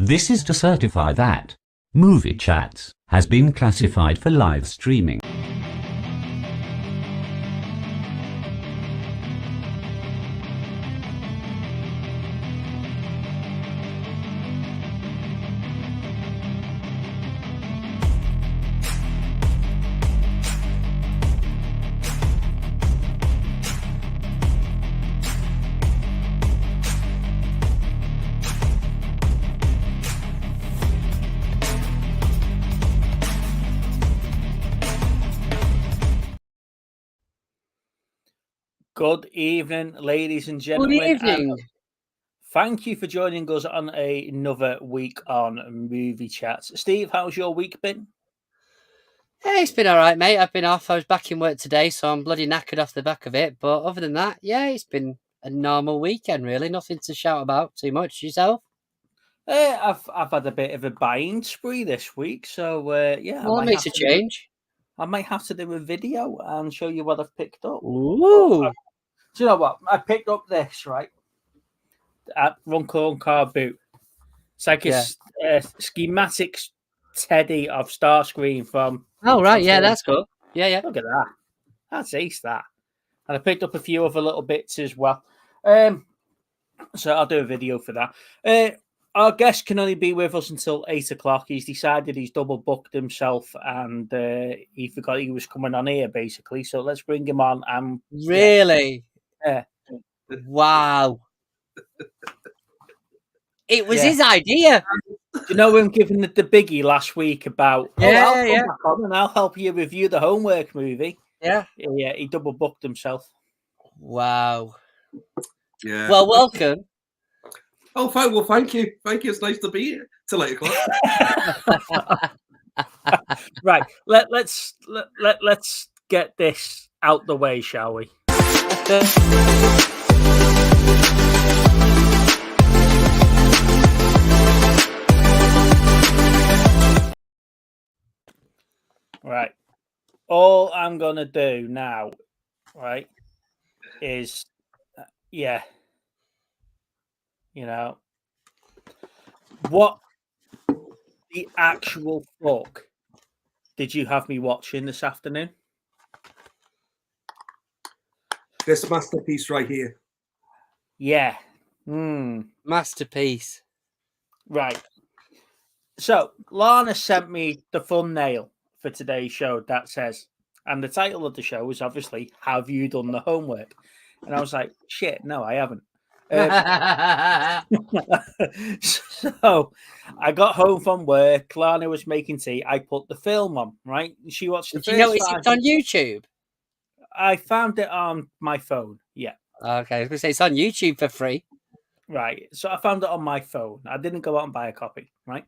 This is to certify that Movie Chats has been classified for live streaming. Good evening, ladies and gentlemen. Good evening. Thank you for joining us on another week on Movie Chats. Steve, how's your week been? Hey, it's been all right, mate. I've been off. I was back in work today, so I'm bloody knackered off the back of it. But other than that, yeah, it's been a normal weekend, really. Nothing to shout about too much. Yourself? I've had a bit of a buying spree this week, so yeah. Well, that makes a change. I might have to do a video and show you what I've picked up. Ooh. Do you know what? I picked up this, right? At Runcorn Car Boot. It's like a schematics teddy of Starscream from... Oh, right. Yeah, that's good. Yeah. Look at that. That's ace, that. And I picked up a few other little bits as well. So I'll do a video for that. Our guest can only be with us until 8 o'clock. He's decided he's double booked himself and he forgot he was coming on here, basically. So let's bring him on. Really? Yeah. Wow. It was his idea. Do you know him giving the biggie last week about, I'll come back on and I'll help you review the Homework movie. Yeah. Yeah, he double booked himself. Wow. Yeah. Well, welcome. Oh, fine. Well, thank you. Thank you. It's nice to be here till 8 o'clock. Right. Let's get this out the way, shall we? Right. All I'm gonna do now, right, is what the actual fuck did you have me watching this afternoon? This masterpiece right here. Yeah. Masterpiece. Right. So Lana sent me the thumbnail for today's show that says, and the title of the show is obviously, "Have you done the homework?" And I was like, shit, no, I haven't. So I got home from work. Lana was making tea. I put the film on, right? She watched the Did you notice it's on YouTube? I found it on my phone. Yeah. Okay, I was going to say it's on YouTube for free. Right. So I found it on my phone. I didn't go out and buy a copy, right?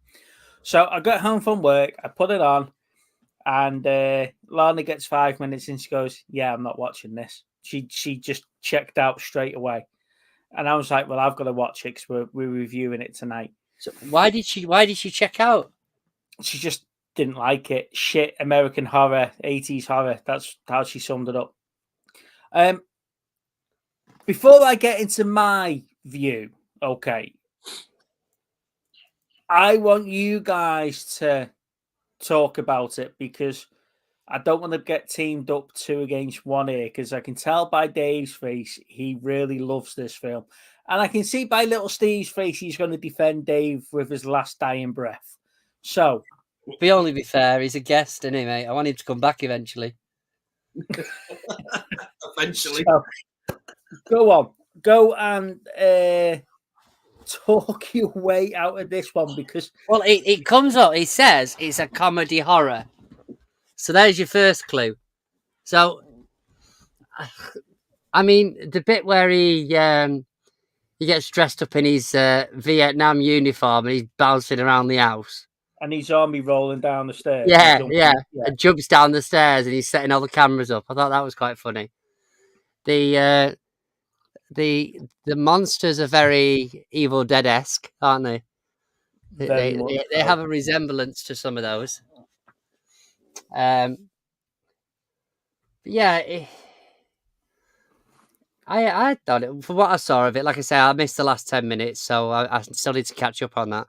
So I got home from work. I put it on. And Lana gets 5 minutes and she goes, yeah, I'm not watching this. She just checked out straight away. And I was like, well, I've got to watch it because we're reviewing it tonight. So why did she check out? She just didn't like it. Shit, American horror, 80s horror. That's how she summed it up. Before I get into my view, okay, I want you guys to talk about it because I don't want to get teamed up 2 against 1 here because I can tell by Dave's face he really loves this film. And I can see by little Steve's face he's going to defend Dave with his last dying breath. So... Be fair, he's a guest, isn't he, mate? I want him to come back eventually. Eventually. So, go on. Go and talk your way out of this one because... Well, it comes up, it says it's a comedy horror. So there's your first clue. So, I mean, the bit where he gets dressed up in his Vietnam uniform and he's bouncing around the house. And his army rolling down the stairs. Yeah. And jumps down the stairs and he's setting all the cameras up. I thought that was quite funny. The monsters are very Evil Dead-esque, aren't they? They have a resemblance to some of those. Yeah, I thought it, from what I saw of it, like I say, I missed the last 10 minutes, so I still need to catch up on that.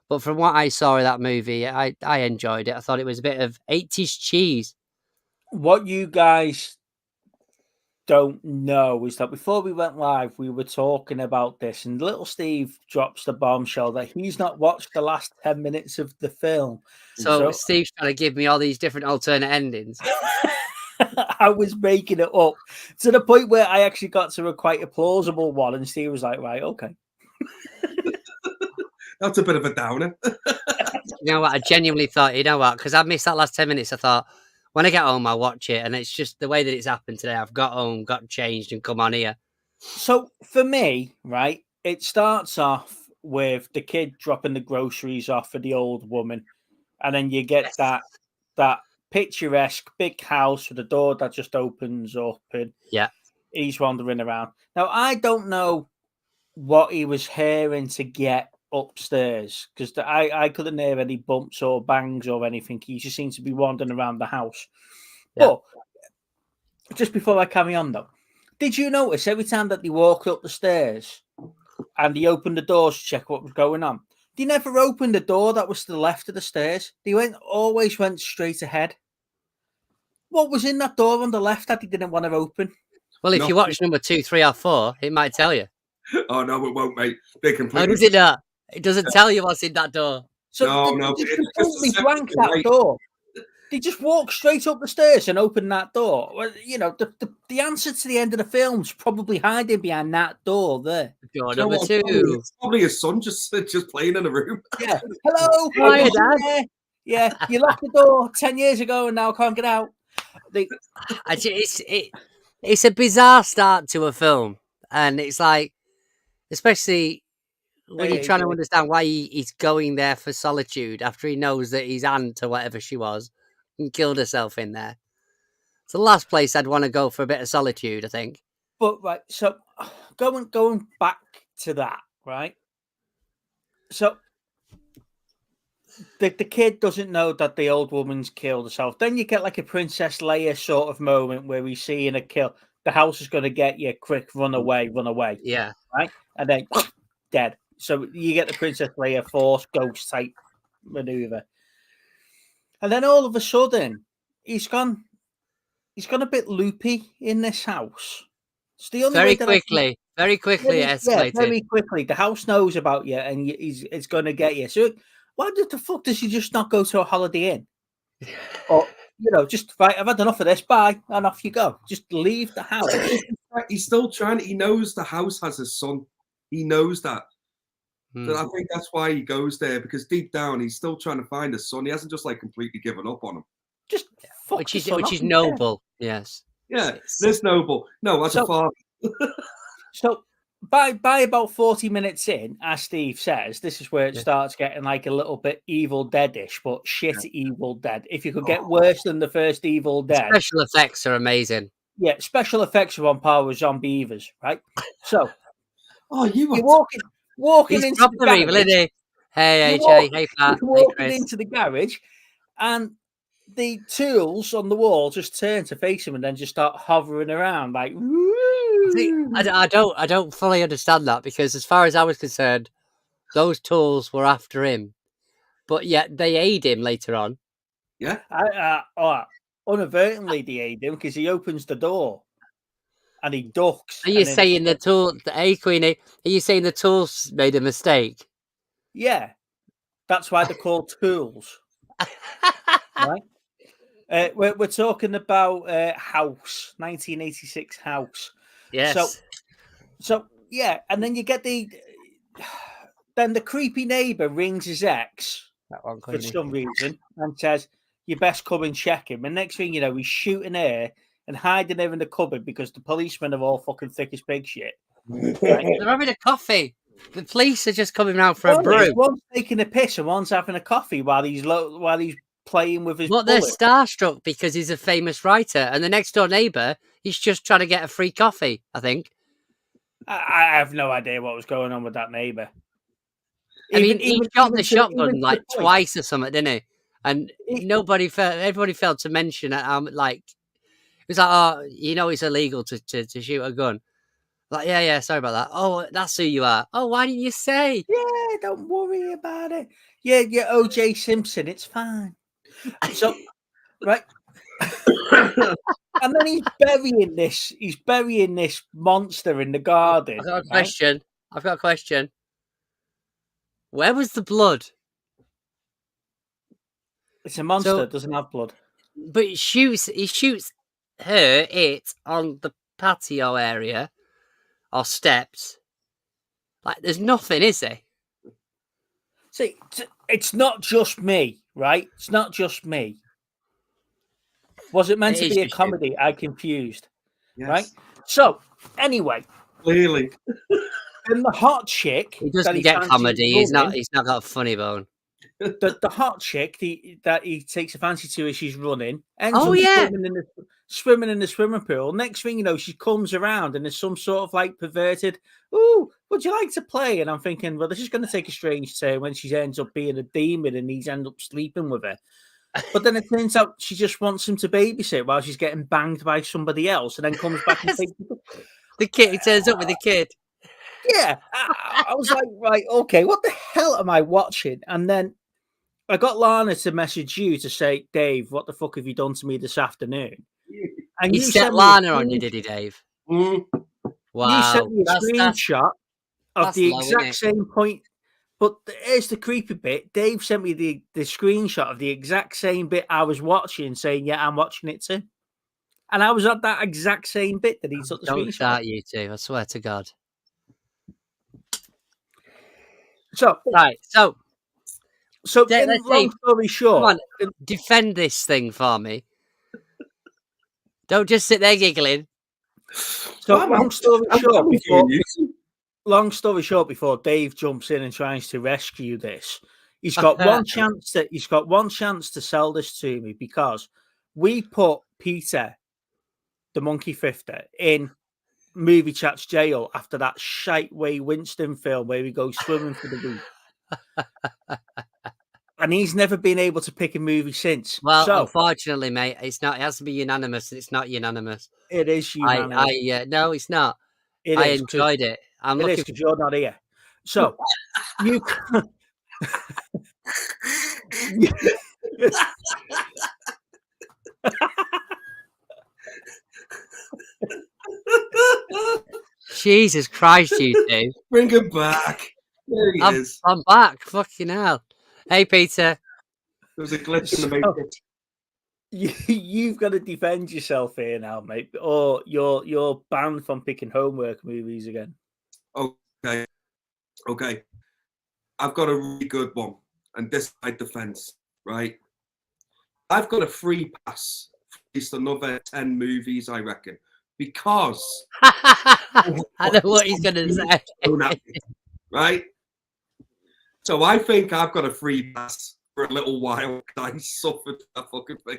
But from what I saw of that movie, I enjoyed it. I thought it was a bit of 80s cheese. What you guys don't know is that before we went live, we were talking about this, and little Steve drops the bombshell that he's not watched the last 10 minutes of the film. So Steve's trying to give me all these different alternate endings. I was making it up to the point where I actually got to quite a plausible one, and Steve was like, right, okay. That's a bit of a downer. You know what? I genuinely thought, you know what? Because I missed that last 10 minutes. I thought, when I get home, I'll watch it. And it's just the way that it's happened today. I've got home, got changed, and come on here. So for me, right, it starts off with the kid dropping the groceries off for the old woman. And then you get that picturesque big house with a door that just opens up, and he's wandering around. Now, I don't know what he was hearing to get upstairs, because I couldn't hear any bumps or bangs or anything. He just seemed to be wandering around the house. But just before I carry on, though, did you notice every time that they walked up the stairs and he opened the doors to check what was going on, they never opened the door that was to the left of the stairs? They always went straight ahead. What was in that door on the left that he didn't want to open? Well, if you watch number 2, 3, or 4, it might tell you. Oh no, it won't, mate. They completely. How does it not? It doesn't tell you what's in that door. So they just completely blank that door. They just walk straight up the stairs and open that door. Well, you know, the answer to the end of the film's probably hiding behind that door there. Door number 2. It's probably his son just playing in a room. Yeah. Hello. Hi, Dad. Yeah, you locked the door 10 years ago and now can't get out. It's a bizarre start to a film, and it's like, especially when you're trying to understand why he's going there for solitude after he knows that his aunt or whatever she was and killed herself in there. It's the last place I'd want to go for a bit of solitude, I think. But right, so going back to that, right? So the kid doesn't know that the old woman's killed herself. Then you get like a Princess Leia sort of moment where we see in a kill, the house is going to get you, quick, run away. Yeah. Right? And then dead. So you get the Princess Leia Force Ghost type maneuver. And then all of a sudden, he's gone a bit loopy in this house. It's the only very way quickly it escalated. Yeah, very quickly. The house knows about you, and it's going to get you. So why the fuck does he just not go to a Holiday Inn? Or, you know, just, right, I've had enough of this, bye, and off you go. Just leave the house. He's still trying. He knows the house has his son. He knows that. So I think that's why he goes there, because deep down he's still trying to find his son. He hasn't just like completely given up on him. Just which is noble. Yes. Yeah, there's noble. No, as a father. So by about 40 minutes in, as Steve says, this is where it starts getting like a little bit Evil Dead-ish, but shit Evil Dead. If you could get worse than the first Evil Dead. Special effects are amazing. Yeah, special effects are on par with Zombie Evers, right? So, you're walking into the garage. Evil, isn't he? Hey, AJ. Hey, Pat. You're walking into the garage, and the tools on the wall just turn to face him and then just start hovering around like. I don't fully understand that, because as far as I was concerned, those tools were after him, but yet they aid him later on. Yeah. Inadvertently they aid him because he opens the door and he ducks. Are you saying the tool? Hey, Queenie, are you saying the tools made a mistake? Yeah, that's why they're called tools. Right. We're talking about House, 1986 House. Yes. So yeah, and then you get then the creepy neighbour rings his ex for some reason and says, "You best come and check him." And next thing you know, he's shooting her and hiding her in the cupboard because the policemen are all fucking thick as pig shit. Right? They're having a coffee. The police are just coming round for a brew. One's taking a piss and one's having a coffee while he's playing with his. They're starstruck because he's a famous writer, and the next door neighbour, he's just trying to get a free coffee, I think. I have no idea what was going on with that neighbour. He shot the shotgun like twice or something, didn't he? And everybody failed to mention it. Like, it was like, it's illegal to shoot a gun. Like, yeah, sorry about that. Oh, that's who you are. Oh, why didn't you say? Yeah, don't worry about it. Yeah, OJ Simpson, it's fine. So, right. And then he's burying this monster in the garden. I've got a right? question. I've got a question. Where was the blood? It's a monster, So- it doesn't have blood. But he shoots it on the patio area or steps. Like, there's nothing, is there? See, it's not just me, right? It's not just me. Was it meant It to is be a just you. comedy? I confused, Yes. right? So, anyway, Clearly. and the hot chick He that doesn't he get fancies comedy. He's not. running, He's not got a funny bone. the hot chick that he takes a fancy to as she's running ends Oh up yeah. swimming in the swimming pool. Next thing you know, she comes around and there's some sort of like perverted, "Ooh, would you like to play?" And I'm thinking, well, this is going to take a strange turn when she ends up being a demon and he's end up sleeping with her. But then it turns out she just wants him to babysit while she's getting banged by somebody else, and then comes back and takes. The kid. He turns up with the kid. Yeah, I was like, right, okay, what the hell am I watching? And then I got Lana to message you to say, Dave, what the fuck have you done to me this afternoon? And He you set sent me a Lana on you, did he, Dave? Mm. You sent Wow. me a screenshot of that's the low, isn't exact it? same point. But here's the creepy bit. Dave sent me the screenshot of the exact same bit I was watching, saying, yeah, I'm watching it too. And I was at that exact same bit that he took the Don't screenshot. start, you two. I swear to God. So, Right. So, in let's long see. story Come short, on, defend this thing for me. Don't just sit there giggling. so long story short, before Dave jumps in and tries to rescue this, he's got one chance to sell this to me because we put Peter, the monkey fifter, in Movie Chat's jail after that shite Way Winston film where he goes swimming for the week. And he's never been able to pick a movie since. Well, So unfortunately, mate, it's not. It has to be unanimous. It's not unanimous. it is unanimous. No, it's not. It I is, enjoyed it. I'm It is looking. because you're not here. So you. Jesus Christ, you two! Bring him back. There he is. I'm back. Fucking hell. Hey, Peter. There was a glitch in the matrix. You've got to defend yourself here now, mate, or you're banned from picking homework movies again. Okay. I've got a really good one, and this is my defense, right? I've got a free pass for at least another 10 movies, I reckon, because I know what he's going to say. Right? So I think I've got a free pass for a little while because I suffered that fucking thing.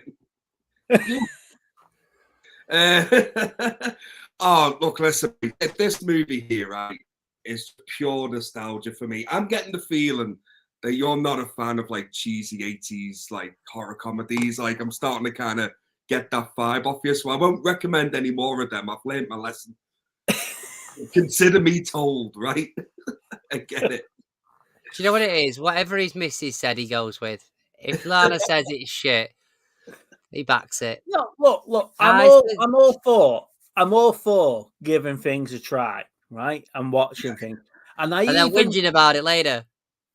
Oh, look, listen, this movie here, right, is pure nostalgia for me. I'm getting the feeling that you're not a fan of like cheesy 80s like horror comedies. Like I'm starting to kind of get that vibe off you, so I won't recommend any more of them. I've learned my lesson. Consider me told, right? I get it. Do you know what it is? Whatever his missus said, he goes with. If Lana says it's shit, he backs it. No, look. I'm all for giving things a try, right, and watching things. And then whinging about it later.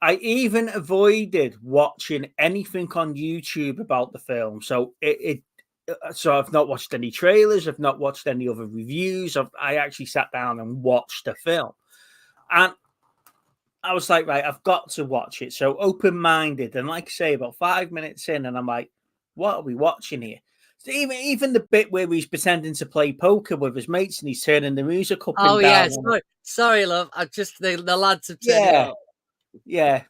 I even avoided watching anything on YouTube about the film. So so I've not watched any trailers. I've not watched any other reviews. I actually sat down and watched the film, and I was like, right, I've got to watch it. So open-minded, and like I say, about 5 minutes in, and I'm like, what are we watching here? So even the bit where he's pretending to play poker with his mates and he's turning the music up and down. Sorry, love. I just the lads have turned it up. Yeah.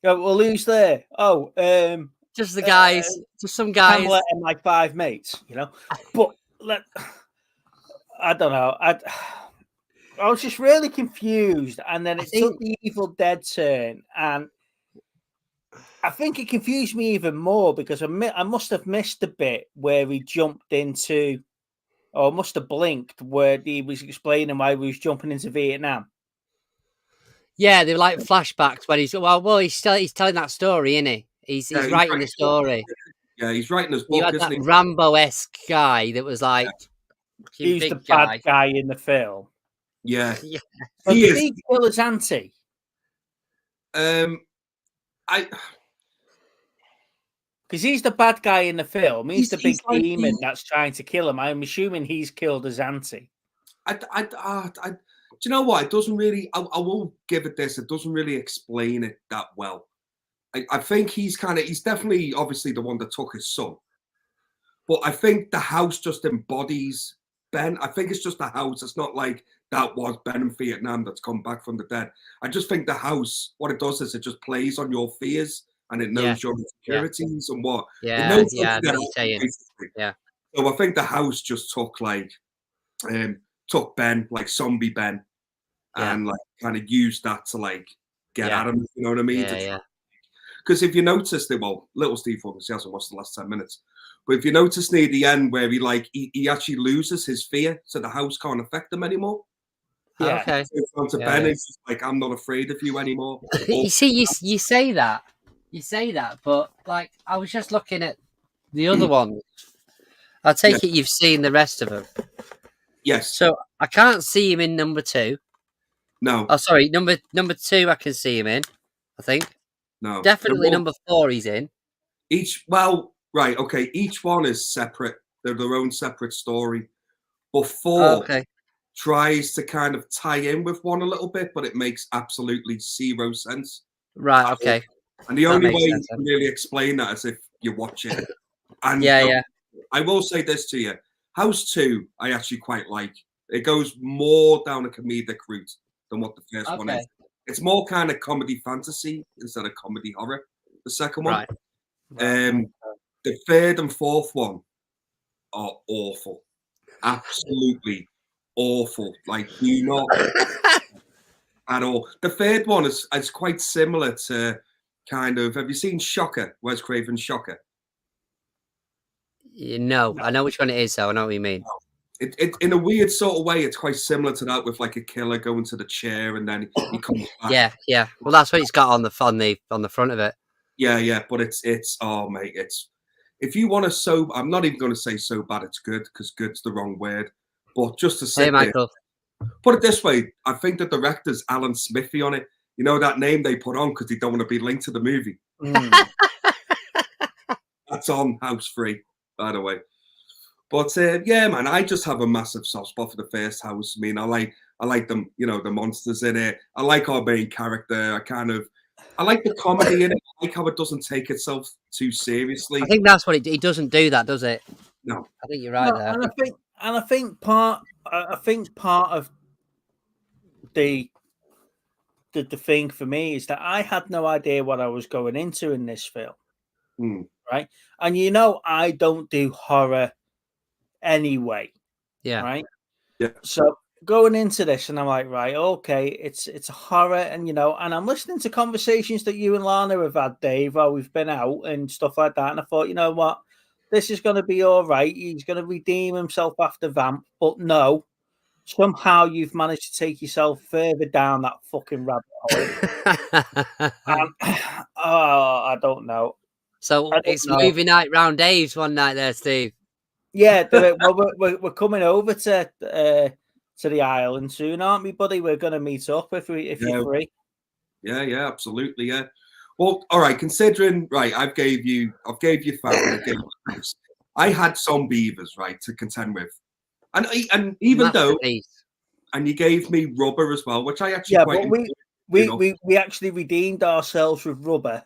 Well, who's there? Oh, just the guys, just some guys. Hamlet and my 5 mates, you know. But I don't know. I was just really confused, and then it took the Evil Dead turn, and I think it confused me even more because I must have missed the bit where he jumped into or must have blinked where he was explaining why he was jumping into Vietnam. Yeah, they were like flashbacks when he's telling that story, isn't he? He's writing the story. Yeah, he's writing his You book, had isn't that he? Rambo-esque guy that was like He's big the guy. bad guy in the film. Yeah. Yeah. So He did is. he kill his auntie? I Because he's the bad guy in the film. He's the big like demon that's trying to kill him. I'm assuming he's killed his auntie. do you know what? It doesn't really. I will give it this. It doesn't really explain it that well. I think he's definitely obviously the one that took his son, but I think the house just embodies Ben. I think it's just the house. It's not like that was Ben in Vietnam that's come back from the dead. I just think the house, what it does is it just plays on your fears and it knows your insecurities and what. Yeah, it knows yeah, I know what you're saying. basically. Yeah. So I think the house just took took Ben, like zombie Ben, and like kind of used that to like get at him. You know what I mean? Yeah. Because if you notice that, well, little Steve obviously hasn't watched the last 10 minutes, but if you notice near the end where he actually loses his fear, so the house can't affect him anymore. Yeah. Okay. So it's on to Ben, it's just like, I'm not afraid of you anymore. You see, you say that, but like I was just looking at the other one. I take it you've seen the rest of them. Yes. So I can't see him in number 2. No. Oh, sorry, number 2. I can see him in. I think. No. Definitely number 4. He's in. Each one is separate. They're their own separate story. But 4 tries to kind of tie in with one a little bit, but it makes absolutely zero sense. Right. Okay. And the only way you can really explain that is if you watch it. And I will say this to you. House 2, I actually quite like. It goes more down a comedic route than what the first one is. It's more kind of comedy fantasy instead of comedy horror. The second one. The 3rd and 4th one are awful. Absolutely awful. Like, do not at all. The 3rd one is quite similar to kind of. Have you seen Shocker? Wes Craven's Shocker? No, I know which one it is, though. I know what you mean. It in a weird sort of way, it's quite similar to that, with like a killer going to the chair and then he comes back. Yeah. Well, that's what he's got on the front of it. Yeah. But it's oh mate, if you want to I'm not even going to say so bad it's good, because good's the wrong word. But just to say, Michael. Put it this way, I think the director's Alan Smithy on it. You know that name they put on because they don't want to be linked to the movie. That's on House 3, by the way. But yeah, man, I just have a massive soft spot for the first House. I mean, I like them, the monsters in it. I like our main character. I like the comedy in it. I like how it doesn't take itself too seriously. I think that's what it doesn't do that, does it? No. I think you're right there. And I think part of the thing for me is that I had no idea what I was going into in this film. Right? And I don't do horror anyway. Yeah. Right. Yeah. So going into this, and I'm like, right, okay, it's a horror, and and I'm listening to conversations that you and Lana have had, Dave, while we've been out and stuff like that. And I thought, you know what, this is going to be all right. He's going to redeem himself after Vamp, but no, somehow you've managed to take yourself further down that fucking rabbit hole. I don't know. So it's movie night round Dave's one night there, Steve. Yeah, well, we're coming over to the island soon, aren't we, buddy? We're going to meet up if you're free. Yeah, absolutely, yeah. Well, all right. Considering, right, I've gave you family. I had some beavers, right, to contend with, and even though, and you gave me Rubber as well, which I actually quite. But we actually redeemed ourselves with Rubber.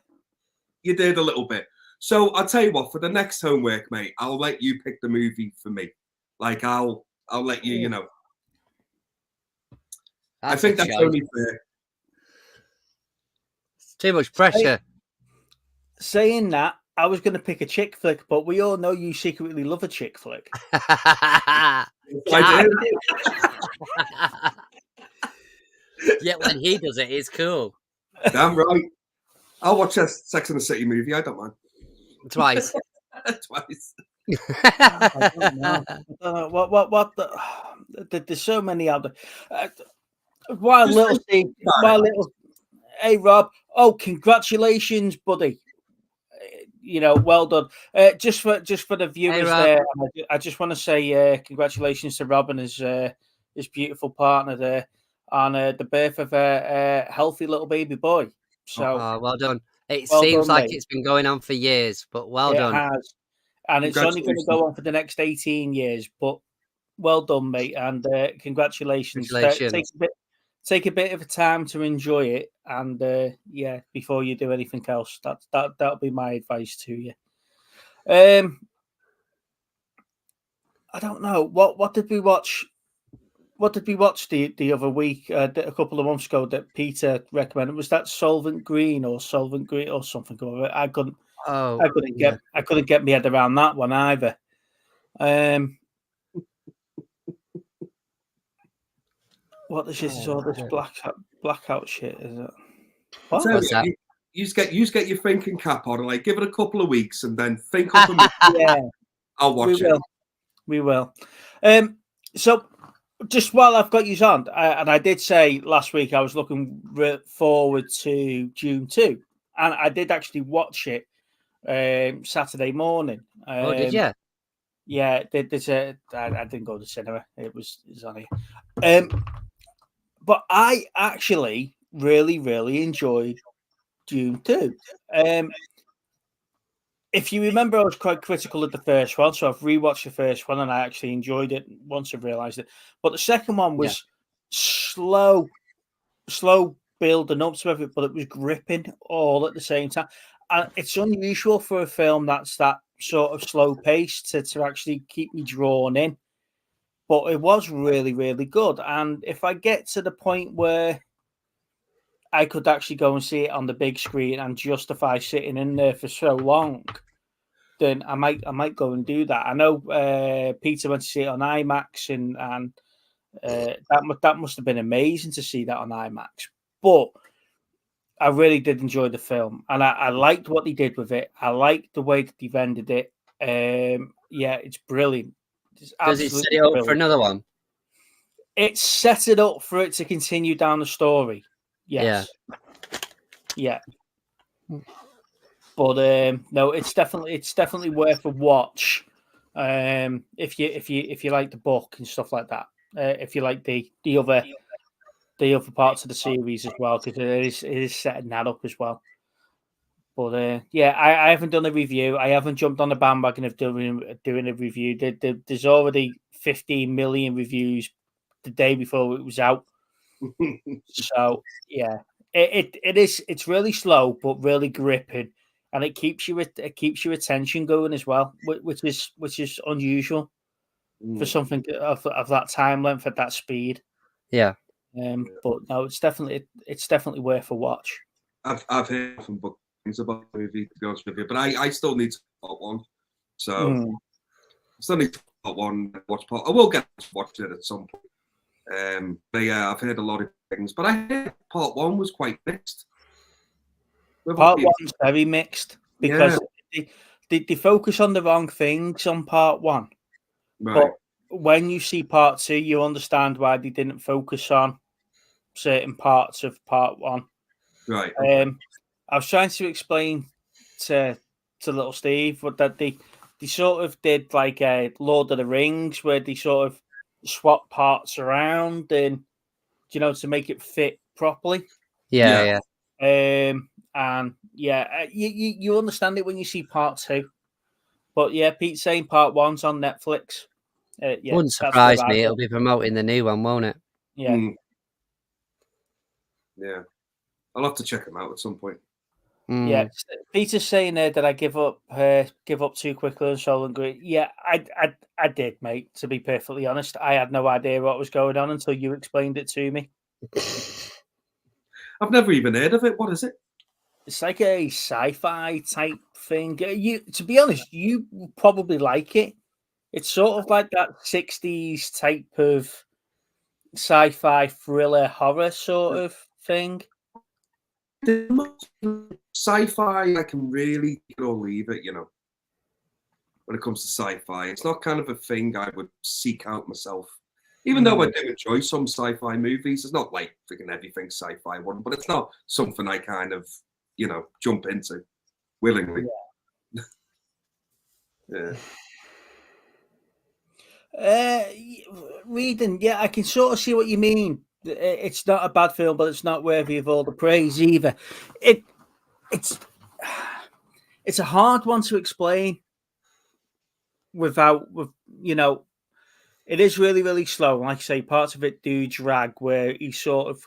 You did a little bit. So I'll tell you what, for the next homework, mate, I'll let you pick the movie for me. Like I'll let you, I think that's only fair. It's too much pressure. Saying that, I was going to pick a chick flick, but we all know you secretly love a chick flick. I do. Yet when he does it, it's cool. Damn right. I'll watch a Sex and the City movie. I don't mind. Twice. Twice. I don't know. I don't know. What there's so many out there. While Just little think Steve, about while it. little, hey Rob, oh congratulations, buddy. Well done. Just for the viewers Rob. there, I just want to say congratulations to Rob and his beautiful partner there on the birth of a healthy little baby boy. So Oh, well done. It well seems done, like mate. it's been going on for years, but well It done. has, and it's only going to Congratulations. go on for the next 18 years. But well done, mate, and congratulations. Congratulations. Take a bit of a time to enjoy it, and before you do anything else, that'll be my advice to you. I don't know what did we watch. What did we watch the other week? A couple of months ago that Peter recommended. Was that Solvent Green or something? I couldn't. Oh, I couldn't yeah. get. I couldn't get my head around that one either. What is this? Is all this blackout shit? Is it? What? So, What's that? you just get your thinking cap on and like give it a couple of weeks and then think up a movie. Yeah, I'll watch it. We will. So just while I've got you on, and I did say last week I was looking forward to June 2, and I did actually watch it Saturday morning. Oh, did you? Yeah, I didn't go to the cinema. It was on here. But I actually really, really enjoyed June 2. If you remember, I was quite critical of the first one, so I've rewatched the first one and I actually enjoyed it once I realised it. But the second one was slow building up to everything, but it was gripping all at the same time. And it's unusual for a film that's that sort of slow pace to actually keep me drawn in. But it was really, really good. And if I get to the point where I could actually go and see it on the big screen and justify sitting in there for so long, then I might go and do that. I know Peter went to see it on IMAX, and that must have been amazing to see that on IMAX. But I really did enjoy the film, and I liked what they did with it. I liked the way that they rendered it. It's brilliant. Does it set it up for another one? It set it up for it to continue down the story. Yes. Yeah. But no, it's definitely worth a watch. If you like the book and stuff like that. If you like the other parts of the series as well, because it is setting that up as well. But I haven't done a review. I haven't jumped on the bandwagon of doing a review. There's already 15 million reviews the day before it was out. So yeah, it's really slow but really gripping, and it keeps your attention going as well, which is unusual for something of that time length at that speed. Yeah. But no, it's definitely worth a watch. I've heard from book things about the movie, to be honest with you, but I still need to watch one. So I still need to watch one. I will get to watch it at some point. But yeah, I've heard a lot of things, but I heard part one was quite mixed. Part one's very mixed because they focus on the wrong things on part one. Right. But when you see part two, you understand why they didn't focus on certain parts of part one. Right. I was trying to explain to little Steve that they sort of did like a Lord of the Rings where they sort of swap parts around and to make it fit properly. Yeah. And you understand it when you see part two. But yeah, Pete's saying part one's on Netflix. Wouldn't surprise me. It'll be promoting the new one, won't it? Yeah. Yeah. I'll have to check them out at some point. Yeah, Peter's saying there that I give up too quickly on Solvent Green. Yeah, I did, mate. To be perfectly honest, I had no idea what was going on until you explained it to me. I've never even heard of it. What is it? It's like a sci-fi type thing. To be honest, you probably like it. It's sort of like that 60s type of sci-fi thriller horror sort of thing. Sci-fi, I can really take it or leave it, when it comes to sci-fi. It's not kind of a thing I would seek out myself. Even though I do enjoy some sci-fi movies, it's not like freaking everything sci-fi one, but it's not something I kind of, jump into willingly. Yeah. Reading, yeah, I can sort of see what you mean. It's not a bad film, but it's not worthy of all the praise either. It's a hard one to explain with it is really, really slow. Like I say, parts of it do drag where he sort of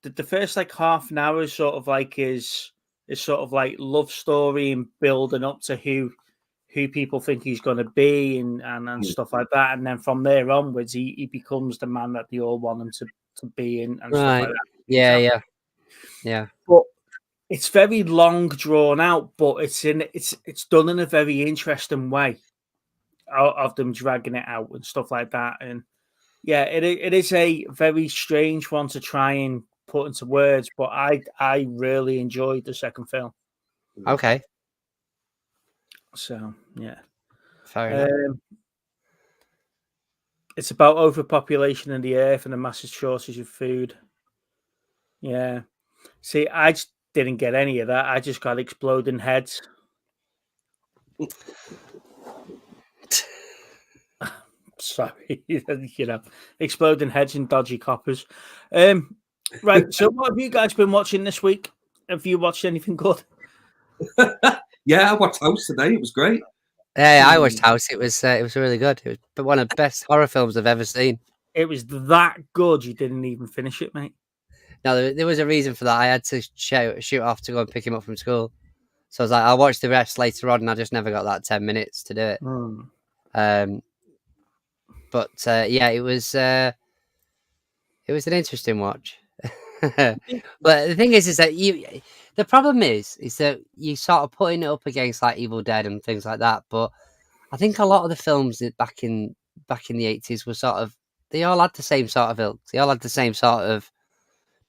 the first like half an hour is sort of like his sort of like love story and building up to who people think he's going to be and stuff like that. And then from there onwards, he becomes the man that they all want him to be and stuff like that. Yeah. But it's very long drawn out, but it's done in a very interesting way of them dragging it out and stuff like that. And yeah, it is a very strange one to try and put into words, but I really enjoyed the second film. Okay. So yeah, Fair enough. It's about overpopulation in the earth and a massive shortage of food. Yeah. See, I just didn't get any of that. I just got exploding heads. Sorry, exploding heads and dodgy coppers. Right. So, what have you guys been watching this week? Have you watched anything good? Yeah, I watched House today. It was great. Yeah, I watched House. It was really good. It was one of the best horror films I've ever seen. It was that good. You didn't even finish it, mate. No, there was a reason for that. I had to shoot off to go and pick him up from school. So I was like, I'll watch the rest later on, and I just never got that 10 minutes to do it. But yeah, it was an interesting watch. But the thing is that the problem is that you sort of putting it up against like Evil Dead and things like that. But I think a lot of the films that back in the 80s were sort of, they all had the same sort of ilk. They all had the same sort of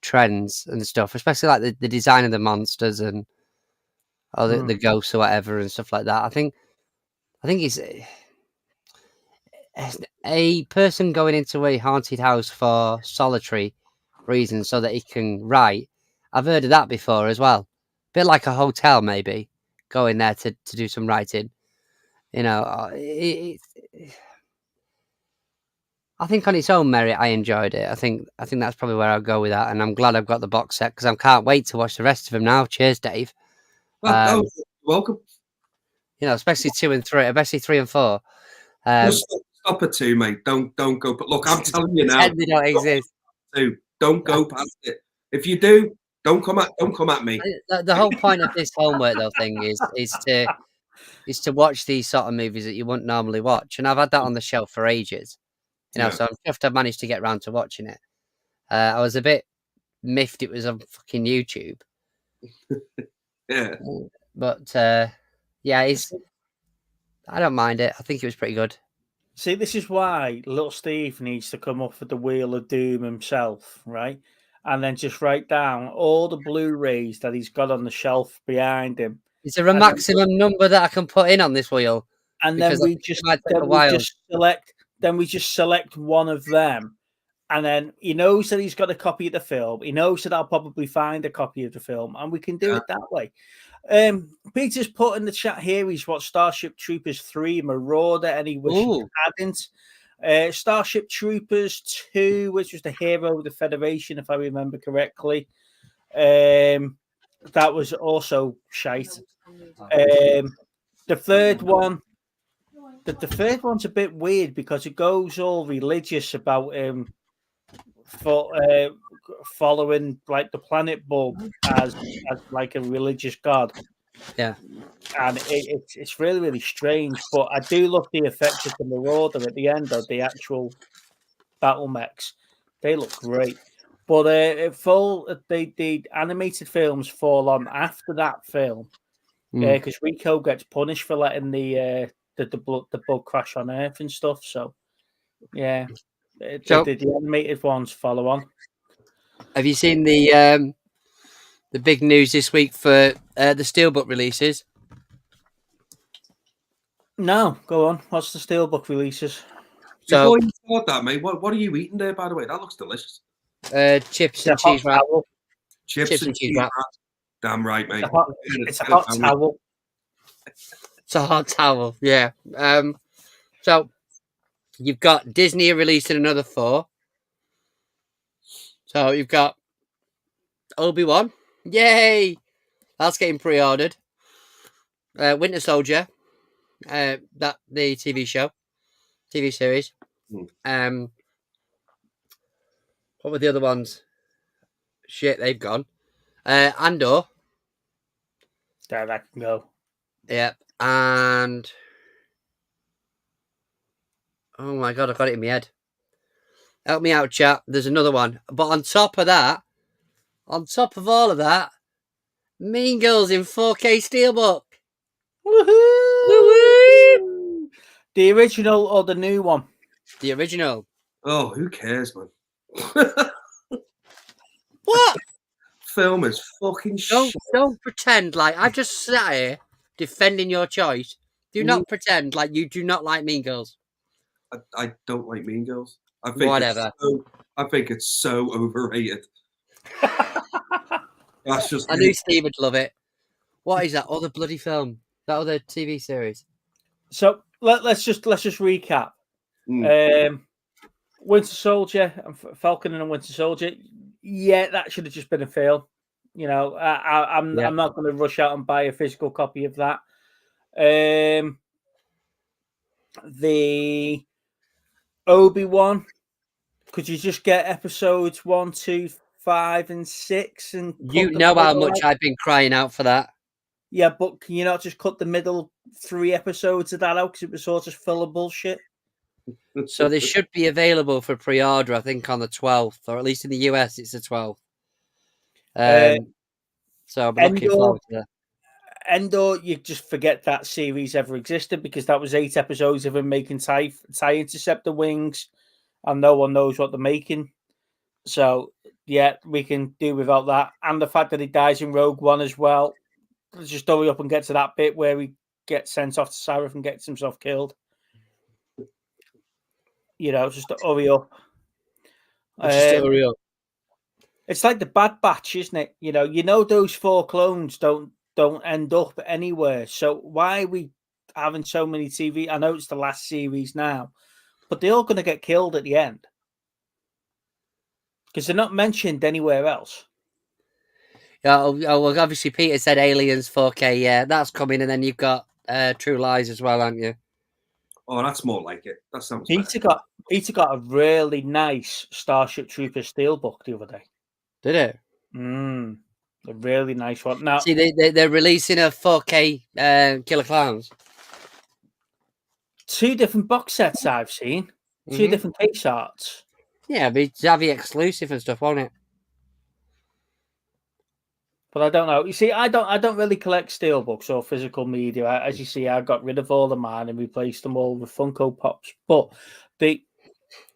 trends and stuff, especially like the design of the monsters and the ghosts or whatever and stuff like that. I think it's a person going into a haunted house for solitary reasons so that he can write. I've heard of that before as well. A bit like a hotel, maybe going there to do some writing. I think on its own merit, I enjoyed it. I think that's probably where I'll go with that, and I'm glad I've got the box set because I can't wait to watch the rest of them now. Cheers, Dave. Well, welcome. Especially 2 and 3, especially 3 and 4. Just stop at 2, mate. Don't go. But look, I'm telling you now, they don't exist. 2. Don't go past it. If you do, don't come at me. The whole point of this homework though thing is to watch these sort of movies that you wouldn't normally watch, and I've had that on the shelf for ages. So I'm chuffed I've managed to get around to watching it. I was a bit miffed it was on fucking YouTube. Yeah. But yeah, I don't mind it. I think it was pretty good. See, this is why little Steve needs to come up with the Wheel of Doom himself, right? And then just write down all the Blu-rays that he's got on the shelf behind him. Is there a maximum number that I can put in on this wheel? And then we just select one of them. And then he knows that he's got a copy of the film. He knows that I'll probably find a copy of the film, and we can do it that way. Peter's put in the chat here he's watched Starship Troopers 3 Marauder, and he wishes he hadn't. Starship Troopers 2, which was the hero of the Federation, if I remember correctly. That was also shite. The third one. The third one's a bit weird because it goes all religious about following like the planet bulb as like a religious god. Yeah, and it's really, really strange. But I do love the effects of the Marauder at the end of the actual battle mechs. They look great. But the animated films fall on after that film because Rico gets punished for letting the bug crash on Earth and stuff. So yeah, the animated ones follow on. Have you seen the big news this week for the Steelbook releases? No, go on. What's the Steelbook releases? So, Before you start that, mate, what are you eating there, by the way? That looks delicious. chips It's a and hot cheese wrap. towel. Chips and cheese wrap. Damn right, mate. It's a hot towel. It's a hot towel. Yeah. So you've got Disney are releasing another 4. So you've got Obi-Wan. Yay! That's getting pre-ordered. Winter Soldier. That the TV series. What were the other ones? Shit, they've gone. Andor. There, that can go. Yeah. And oh my god, I've got it in my head. Help me out, chat. There's another one. But on top of that, on top of all of that, Mean Girls in 4K Steelbook. Woohoo! Woo-woo! The original or the new one? The original. Oh, who cares, man? What? Film is fucking shit. Don't pretend like I just sat here defending your choice. Do not pretend like you do not like Mean Girls. I don't like Mean Girls. I think Whatever. I think it's so overrated. That's just. I knew Steve would love it. What is that other bloody film? That other TV series? So let's just recap. Winter Soldier and Falcon and Winter Soldier. Yeah, that should have just been a fail. You know, I'm not going to rush out and buy a physical copy of that. The Obi-Wan, could you just get episodes 1, 2, 5, and 6? And you know how much I've been crying out for that. Yeah, but can you not just cut the middle 3 episodes of that out because it was sort of full of bullshit? So they should be available for pre-order, I think, on the 12th, or at least in the US, it's the 12th. So I'm looking forward to that. Endor, you just forget that series ever existed because that was 8 episodes of him making TIE Interceptor wings, and no one knows what they're making. So, yeah, we can do without that. And the fact that he dies in Rogue One as well. Let's just hurry up and get to that bit where he gets sent off to Sarif and gets himself killed. You know, just to hurry up. It's like the Bad Batch, isn't it? You know those 4 clones don't end up anywhere. So why are we having so many TV? I know it's the last series now, but they're all going to get killed at the end because they're not mentioned anywhere else. Oh, well, obviously Peter said Aliens 4K. Yeah, that's coming, and then you've got True Lies as well, haven't you? Oh, that's more like it. That sounds. Peter got a really nice Starship Troopers steelbook the other day. Did it? A really nice one. Now, see, they're releasing a 4K Killer Clowns. 2 different box sets I've seen. 2 different case arts. Yeah, but it's Avi exclusive and stuff, won't it? But I don't know. You see, I don't really collect steelbooks or physical media. As you see, I got rid of all of mine and replaced them all with Funko Pops. But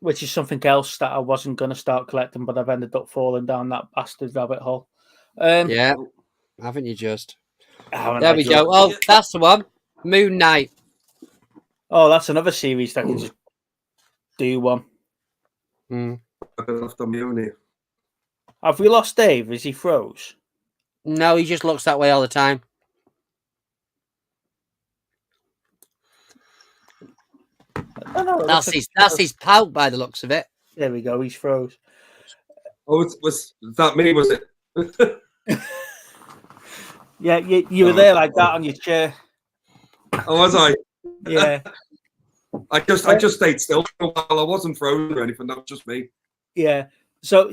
which is something else that I wasn't going to start collecting, but I've ended up falling down that bastard rabbit hole. Yeah, haven't you just? There we go. Oh, that's the one. Moon Knight. Oh, that's another series that can just do one. Have we lost Dave? Is he froze? No, he just looks that way all the time. That's his pout by the looks of it. There we go. He's froze. Oh, was that me? Was it? Yeah, you were there like that on your chair. Oh, was I? Yeah. I just stayed still for a while. I wasn't frozen or anything. That was just me. Yeah. So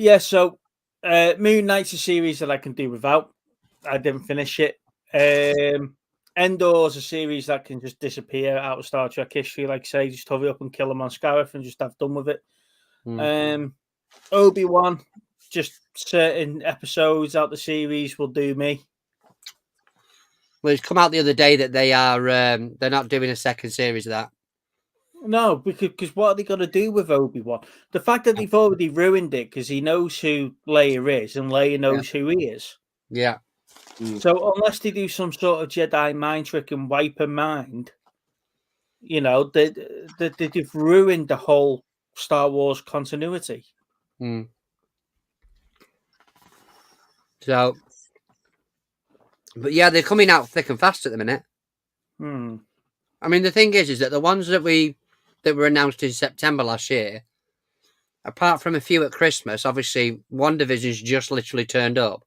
Moon Knight's a series that I can do without. I didn't finish it. Endor's a series that can just disappear out of Star Trek history. Like I say, just hurry up and kill them on Scarif and just have done with it. Obi-Wan, just certain episodes out the series will do me. Well, it's come out the other day that they're not doing a second series of that. No, because what are they going to do with Obi-Wan? The fact that they've already ruined it because he knows who Leia is and Leia knows who he is. Yeah. So unless they do some sort of Jedi mind trick and wipe her mind, You know, they've ruined the whole Star Wars continuity. Mm. So, but yeah, they're coming out thick and fast at the minute. Hmm. I mean, the thing is that the ones that were announced in September last year, apart from a few at Christmas, obviously WandaVision's just literally turned up.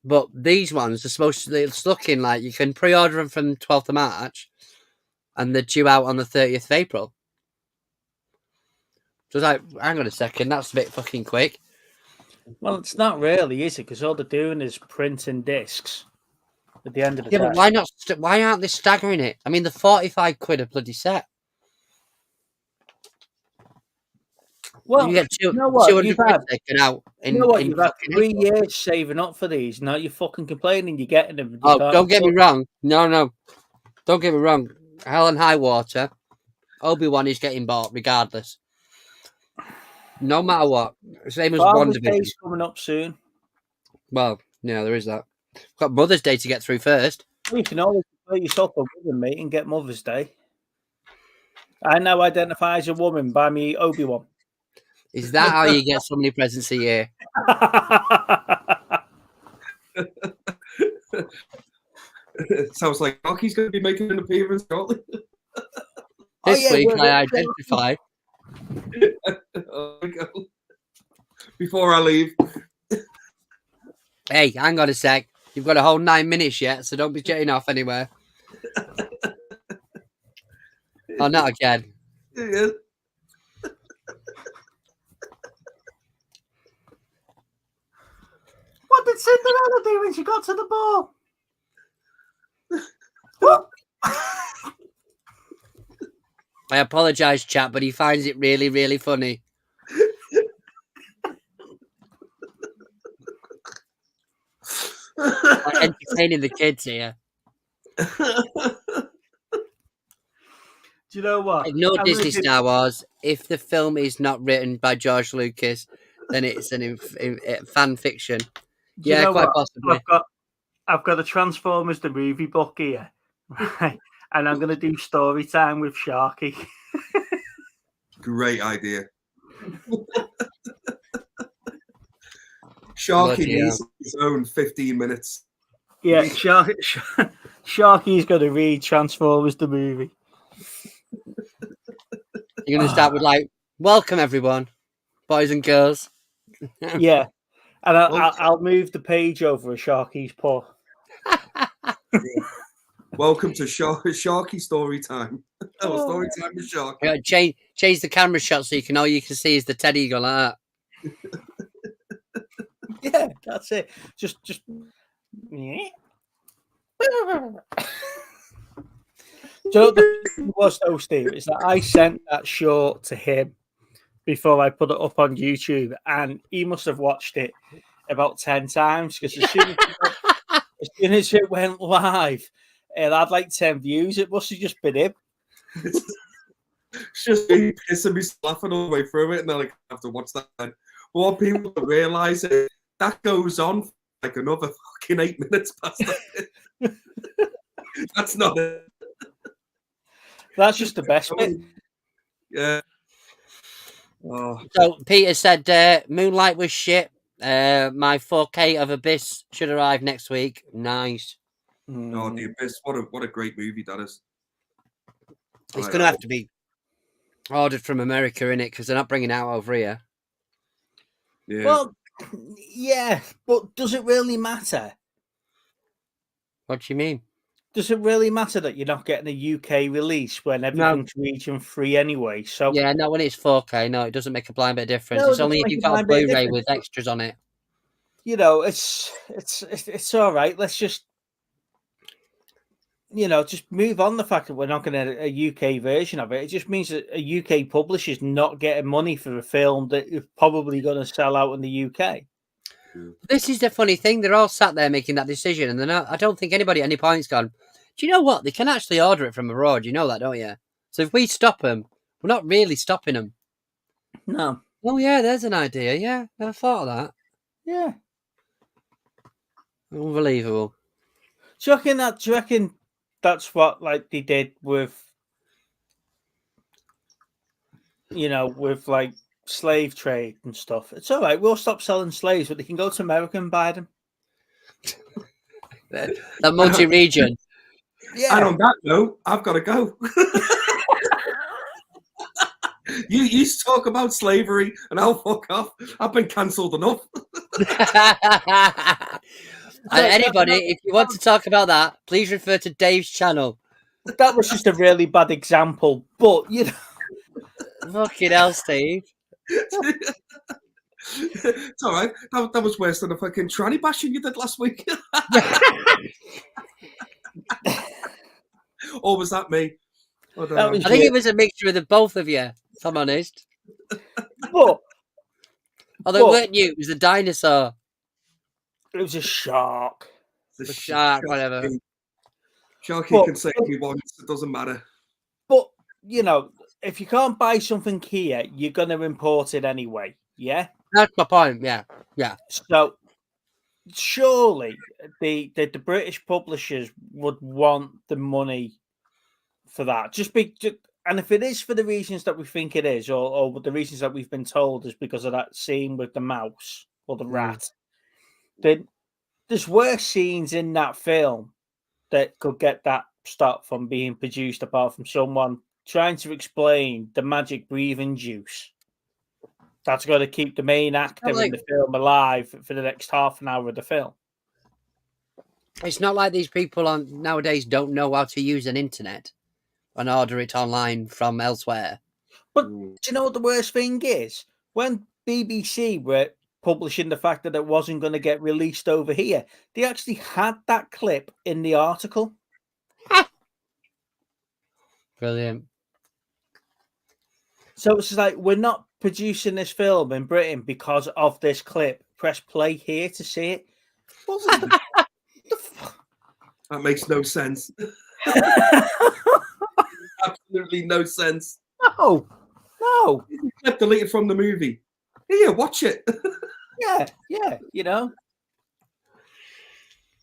But these ones are it's looking like you can pre-order them from 12th of March and they're due out on the 30th of April. So it's like, hang on a second, that's a bit fucking quick. Well, it's not really, is it? Because all they're doing is printing discs at the end of the Yeah, day. but why not? Why aren't they staggering it? I mean, the 45 quid a bloody set. Well, you get you know what? 200 quid taken out. You know what? in You've had fucking 3 April. years saving up for these. Now you're fucking complaining you're getting them. You Oh, can't don't get me afford- wrong. No. Don't get me wrong. Hell and high water. Obi-Wan is getting bought regardless. No matter what. Same as Father's WandaVision. Day's coming up soon. Well, yeah, there is that. Got Mother's Day to get through first. You can always play yourself a woman, mate, and get Mother's Day. I now identify as a woman. Buy me Obi-Wan. Is that how you get so many presents a year? It sounds like Rocky's going to be making an appearance shortly. This week I identify. Oh my God. Before I leave. Hey, hang on a sec. You've got a whole 9 minutes yet, so don't be jetting off anywhere. Oh, not again. Yeah. What did Cinderella do when she got to the ball? I apologise, chat, but he finds it really, really funny. Like entertaining the kids here. Do you know what? Like, no Disney Star Wars. If the film is not written by George Lucas, then it's an fan fiction. Do you Yeah, know quite what? possibly. I've got the Transformers the movie book here, right? And I'm going to do story time with Sharky. Great idea. Sharky needs his own 15 minutes. Yeah, Sharky's going to read Transformers the movie. You're going to start with like, welcome everyone, boys and girls. Yeah, and I'll move the page over a Sharky's paw. Welcome to Sharky story time. Story time with Sharky. Change the camera shot so all you can see is the Teddy eagle like that. Yeah, that's it. Just. Yeah. So the thing was though, Steve, is that I sent that short to him before I put it up on YouTube, and he must have watched it about 10 times because as soon as it went live, it had like 10 views. It must have just been him. It's just me pissing me laughing all the way through it, and then like, I have to watch that. But what people don't realise is that goes on for like another fucking 8 minutes past that. That's not it. That's just the best bit. Yeah. Oh. So Peter said Moonlight was shit. My 4K of Abyss should arrive next week. Nice. Oh, The Abyss! What a great movie that is. It's going to have to be ordered from America, innit? Because they're not bringing it out over here. Yeah. Well, yeah, but does it really matter? What do you mean? Does it really matter that you're not getting a UK release when everything's region free anyway? So yeah, no, when it's 4K, no, it doesn't make a blind bit of difference. No, it's only if you've got a Blu-ray with difference. extras on it. You know, it's all right. Let's just just move on the fact that we're not going to a UK version of it. It just means that a UK publisher's not getting money for a film that is probably going to sell out in the UK. This is the funny thing. They're all sat there making that decision, and they're not, I don't think anybody at any point's gone, do you know what? They can actually order it from abroad. You know that, don't you? So if we stop them, we're not really stopping them. No. Oh, yeah, there's an idea. Yeah, I thought of that. Yeah. Unbelievable. Do you reckon that's what like they did with, with like slave trade and stuff. It's all right. We'll stop selling slaves, but they can go to America and buy them. The multi-region. And on that note, I've got to go. You talk about slavery and I'll fuck off. I've been cancelled enough. Anybody, if you want to talk about that, please refer to Dave's channel. That was just a really bad example, but Fucking hell, Steve. It's all right. That was worse than the fucking tranny bashing you did last week. Or was that me? I think it was a mixture of the both of you, if I'm honest. But although it weren't you, it was a dinosaur. It was a shark. A shark, whatever. Sharky can say what he wants. It doesn't matter. But, if you can't buy something here, you're going to import it anyway. Yeah? That's my point. Yeah. Yeah. So, surely the British publishers would want the money for that. And if it is for the reasons that we think it is, or the reasons that we've been told is because of that scene with the mouse or the rat, then there's worse scenes in that film that could get that stopped from being produced, apart from someone trying to explain the magic breathing juice that's going to keep the main actor in the film alive for the next half an hour of the film. It's not like these people nowadays don't know how to use an internet and order it online from elsewhere. But do you know what the worst thing is? When BBC were publishing the fact that it wasn't going to get released over here, they actually had that clip in the article. Brilliant. So it's like, we're not producing this film in Britain because of this clip. Press play here to see it. What was That makes no sense. Absolutely no sense. No. Clip deleted from the movie. Here, watch it. Yeah.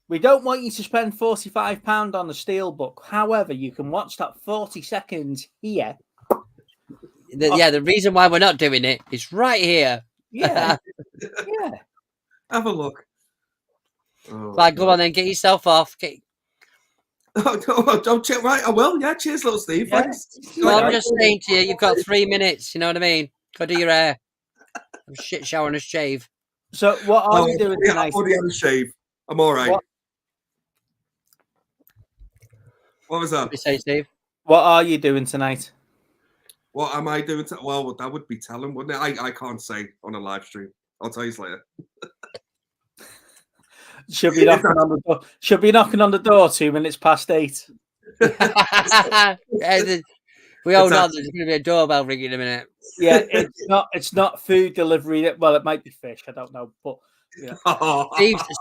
We don't want you to spend £45 on a steelbook. However, you can watch that 40 seconds here. The reason why we're not doing it is right here. Yeah. Have a look. Like, go on then, get yourself off. Don't check. Right, I will. Yeah, cheers, little Steve. Yeah. Thanks. Well, I'm just saying to you, you've got 3 minutes. You know what I mean? Go do your hair. Have a shit shower and a shave. So, what are you doing tonight? I've already had a shave. I'm all right. What was that? What did you say, Steve? What are you doing tonight? What am I doing? Well, that would be telling, wouldn't it? I can't say on a live stream. I'll tell you later. She'll be knocking on the door. She'll be knocking on the door 2 minutes past 8. We all know there's going to be a doorbell ringing in a minute. Yeah, it's not food delivery. Well, it might be fish. I don't know, but yeah.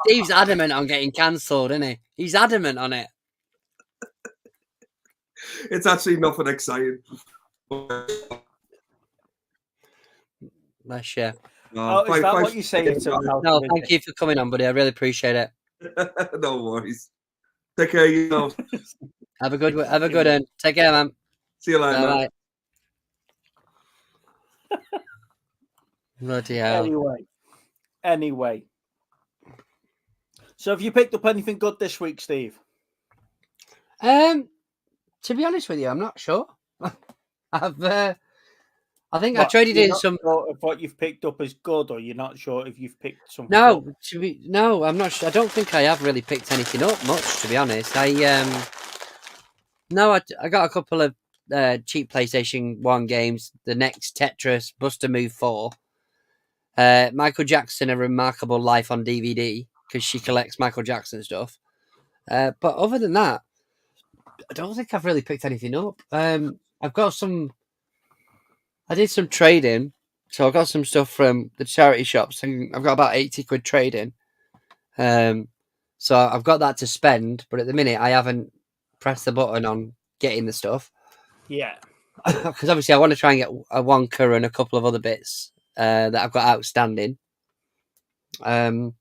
Steve's adamant on getting cancelled, isn't he? He's adamant on it. It's actually nothing exciting. Bless you. Is that what you say? No, thank you for coming on, buddy. I really appreciate it. No worries. Take care of yourself. Have a good one. Take care, man. See you later. Bye. Bloody hell. Anyway. So have you picked up anything good this week, Steve? To be honest with you, I'm not sure. I think I traded in some. Sure if what you've picked up is good, or you're not sure if you've picked something. No, I'm not sure. I don't think I have really picked anything up much, to be honest. I got a couple of cheap PlayStation 1 games. The next Tetris, Buster Move 4, Michael Jackson: A Remarkable Life on DVD, because she collects Michael Jackson stuff. But other than that, I don't think I've really picked anything up. I've got some. I did some trading, so I got some stuff from the charity shops, and I've got about 80 quid trading. So I've got that to spend, but at the minute I haven't pressed the button on getting the stuff. Yeah, because obviously I want to try and get a Wonka and a couple of other bits that I've got outstanding. But no,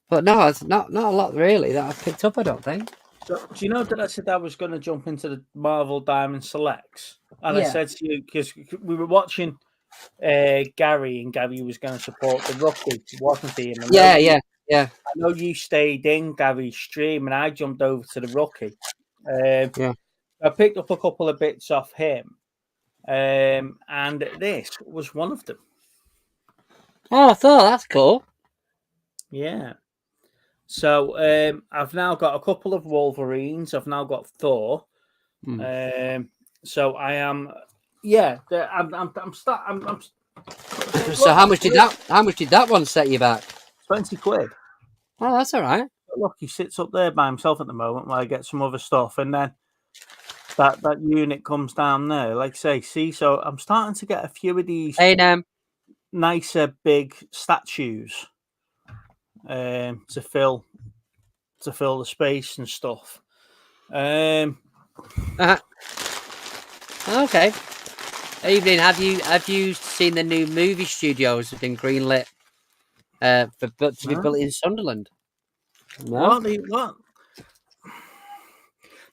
it's not a lot really that I've picked up. I don't think. So, do you know that I said I was going to jump into the Marvel Diamond Selects? And I Yeah. said to you, because we were watching Gary, and Gary was going to support the rookie, wasn't he? And Yeah. I know you stayed in Gary's stream, and I jumped over to the rookie. Yeah. I picked up a couple of bits off him, and this was one of them. Oh, I thought that's cool. Yeah. So I've now got a couple of Wolverines. I've now got Thor. So I am, yeah. I'm So how much did that one set you back? £20. Oh, that's all right. But look, he sits up there by himself at the moment while I get some other stuff, and then that unit comes down there. Like I say, see, so I'm starting to get a few of these nicer big statues to fill the space and stuff. Okay. Evening, have you seen the new movie studios have been greenlit to be built in Sunderland? No. What?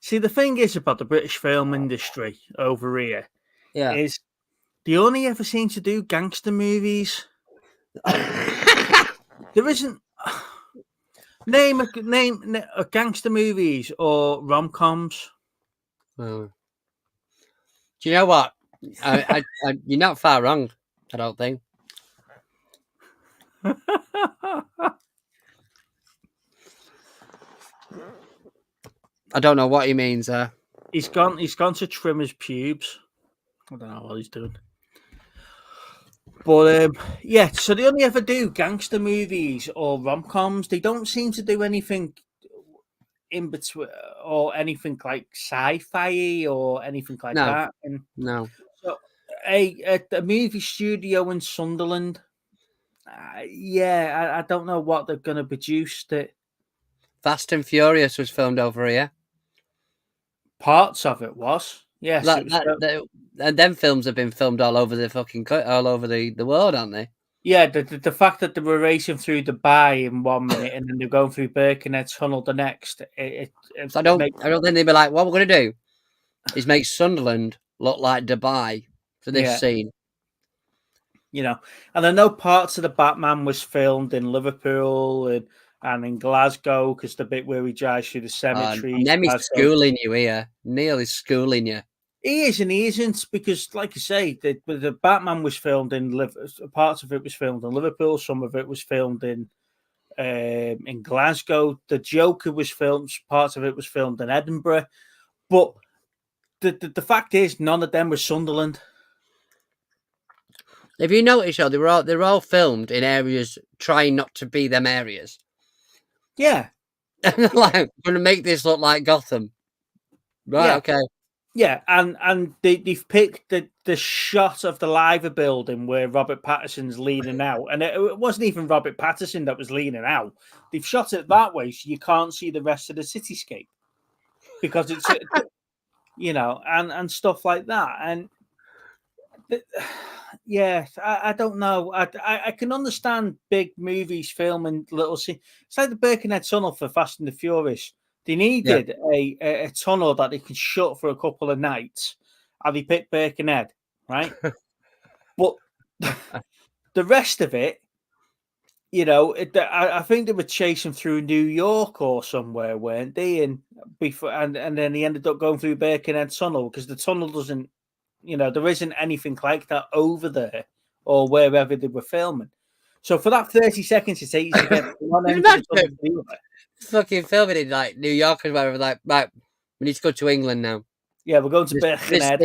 See, the thing is about the British film industry over here is they only ever seem to do gangster movies. There isn't name a gangster movies or rom-coms. Oh. Do you know what? I you're not far wrong. I don't think. I don't know what he means. He's gone to trim his pubes. I don't know what he's doing. But yeah, so they only ever do gangster movies or rom-coms. They don't seem to do anything in between or anything like sci-fi or anything like that. And no. So a movie studio in Sunderland. I don't know what they're going to produce. Fast and Furious was filmed over here. Parts of it was, yes. And them films have been filmed all over the world, aren't they? Yeah, the fact that they were racing through Dubai in 1 minute and then they're going through Birkenhead Tunnel the next. I don't think they'd be like, what we're going to do is make Sunderland look like Dubai for this scene. You know, and I know parts of the Batman was filmed in Liverpool and in Glasgow, because the bit where he drives through the cemetery. Nearly's schooling you here. Nearly schooling you. He is and he isn't, because, like I say, the Batman was filmed in parts of it was filmed in Liverpool, some of it was filmed in Glasgow. The Joker was filmed, parts of it was filmed in Edinburgh, but the fact is, none of them was Sunderland. If you notice, though, they're all filmed in areas trying not to be them areas. Yeah, like, I'm going to make this look like Gotham, right? Yeah. Okay. Yeah, and they've picked the shot of the Liver building where Robert Pattinson's leaning out, and it wasn't even Robert Pattinson that was leaning out. They've shot it that way so you can't see the rest of the cityscape, because it's and stuff like that. And yeah, I don't know. I can understand big movies filming little scenes. It's like the Birkenhead Tunnel for Fast and the Furious. They needed a tunnel that they could shut for a couple of nights, and they picked Birkenhead, right? But the rest of it, I think they were chasing through New York or somewhere, weren't they? And then he ended up going through Birkenhead Tunnel, because the tunnel doesn't, there isn't anything like that over there or wherever they were filming. So for that 30 seconds it takes to get one end of the tunnel, fucking filming in like New York or whatever, like, right, we need to go to England now. Yeah, we're going to Birkenhead.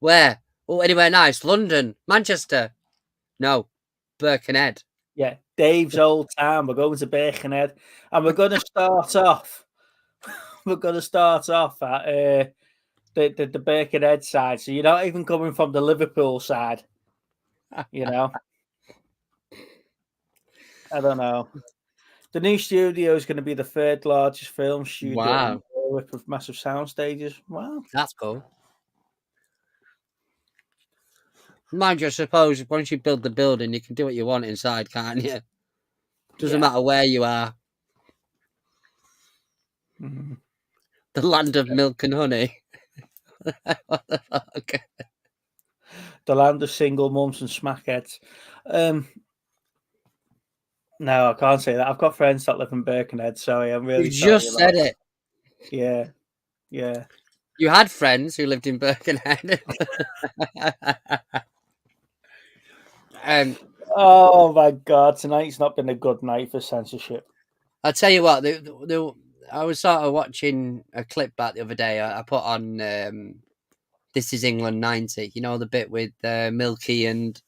Where? Oh, anywhere nice? London, Manchester. No, Birkenhead. Yeah, Dave's old town. We're going to Birkenhead, and we're going to start off. We're going to start off at the Birkenhead side, so you're not even coming from the Liverpool side. I don't know. The new studio is going to be the third largest film studio in Europe with massive sound stages. Wow, that's cool. Mind you, I suppose once you build the building, you can do what you want inside, can't you? Doesn't matter where you are. Mm-hmm. The land of milk and honey. What the fuck? The land of single mums and smackheads. No, I can't say that. I've got friends that live in Birkenhead, so I'm really You sorry just about said it. Yeah, yeah. You had friends who lived in Birkenhead. Oh my God, tonight's not been a good night for censorship. I'll tell you what, I was sort of watching a clip back the other day. I put on This Is England 90, you know, the bit with Milky and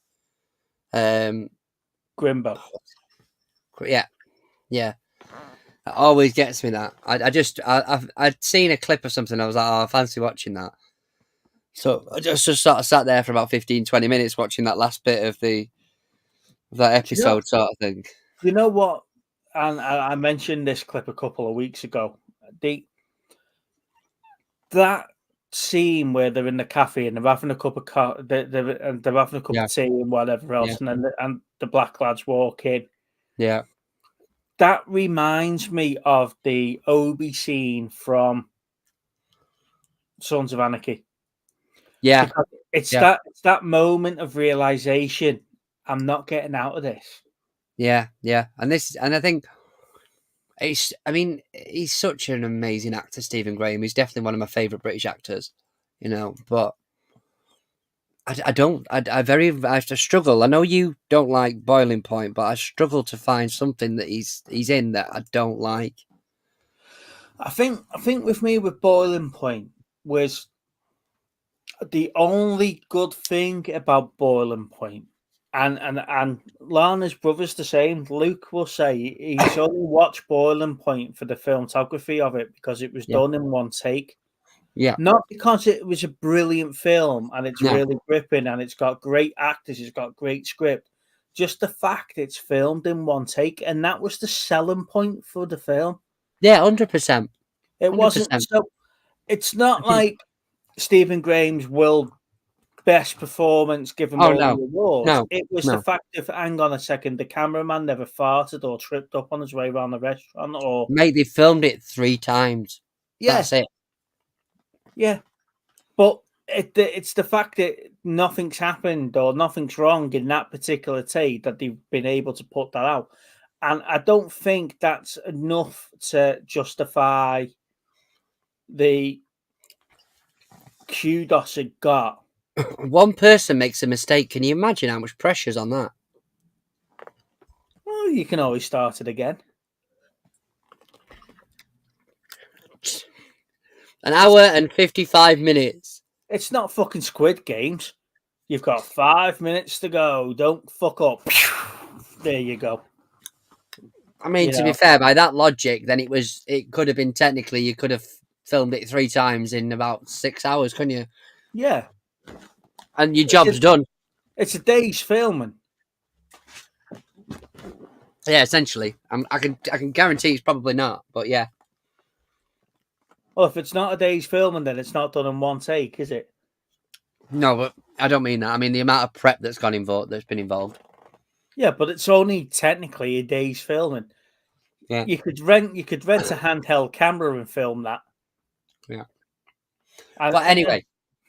Grimbo. Yeah. It always gets me that. I'd seen a clip or something. I was like, oh, I fancy watching that. So I just sort of sat there for about 15, 20 minutes watching that last bit of that episode, sort of thing. You know what? And I mentioned this clip a couple of weeks ago. That scene where they're in the cafe and they're having a cup of they're having a cup of tea and whatever else, and then the black lads walk in. Yeah. That reminds me of the Obi scene from Sons of Anarchy. Yeah. Because it's that moment of realization. I'm not getting out of this. Yeah. And I think he's such an amazing actor, Stephen Graham. He's definitely one of my favourite British actors, you know, but I struggle. I know you don't like Boiling Point, but I struggle to find something that he's in that I don't like. I think with me with Boiling Point was the only good thing about Boiling Point, and Lana's brother's the same. Luke will say he's only watched Boiling Point for the filmography of it because it was done in one take. Yeah. Not because it was a brilliant film and it's really gripping and it's got great actors, it's got great script. Just the fact it's filmed in one take, and that was the selling point for the film. Yeah, 100%. It wasn't so. It's not like Stephen Graham's world best performance, give him all the awards. No, it was the fact of, hang on a second, the cameraman never farted or tripped up on his way around the restaurant, or mate, they filmed it 3 times. Yeah, that's it. Yeah, but it's the fact that nothing's happened or nothing's wrong in that particular take that they've been able to put that out, and I don't think that's enough to justify the kudos it got. One person makes a mistake. Can you imagine how much pressure's on that? Well, you can always start it again. An hour and 55 minutes. It's not fucking Squid Games. You've got 5 minutes to go. Don't fuck up. There you go. I mean, to be fair, by that logic, then it could have been technically, you could have filmed it 3 times in about 6 hours, couldn't you? Yeah. And your job's done. It's a day's filming. Yeah, essentially. I can guarantee it's probably not, but yeah. Well, if it's not a day's filming, then it's not done in one take, is it? No, but I don't mean that. I mean the amount of prep that's been involved. Yeah, but it's only technically a day's filming. Yeah. You could rent a handheld camera and film that. Yeah. But anyway,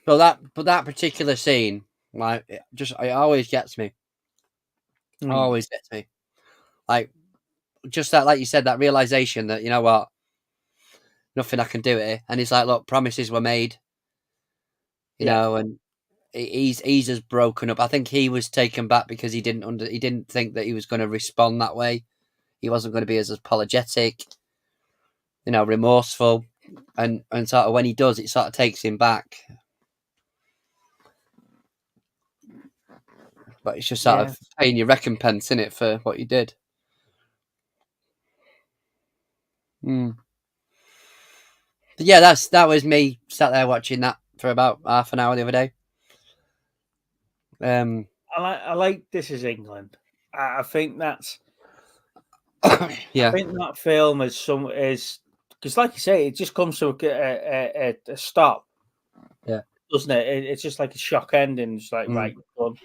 that particular scene, like, it always gets me. Always gets me. Like, just that, like you said, that realization that, you know what, nothing I can do here. And he's like, look, promises were made. You know, and he's as broken up. I think he was taken back because he didn't think that he was going to respond that way. He wasn't going to be as apologetic, you know, remorseful, and sort of when he does, it sort of takes him back. But it's just sort of paying your recompense, in it, for what you did. But yeah, that was me sat there watching that for about half an hour the other day. I like This Is England. I think that's yeah. I think that film is because, like you say, it just comes to a stop. Yeah, doesn't it? It's just like a shock ending. It's like right, done.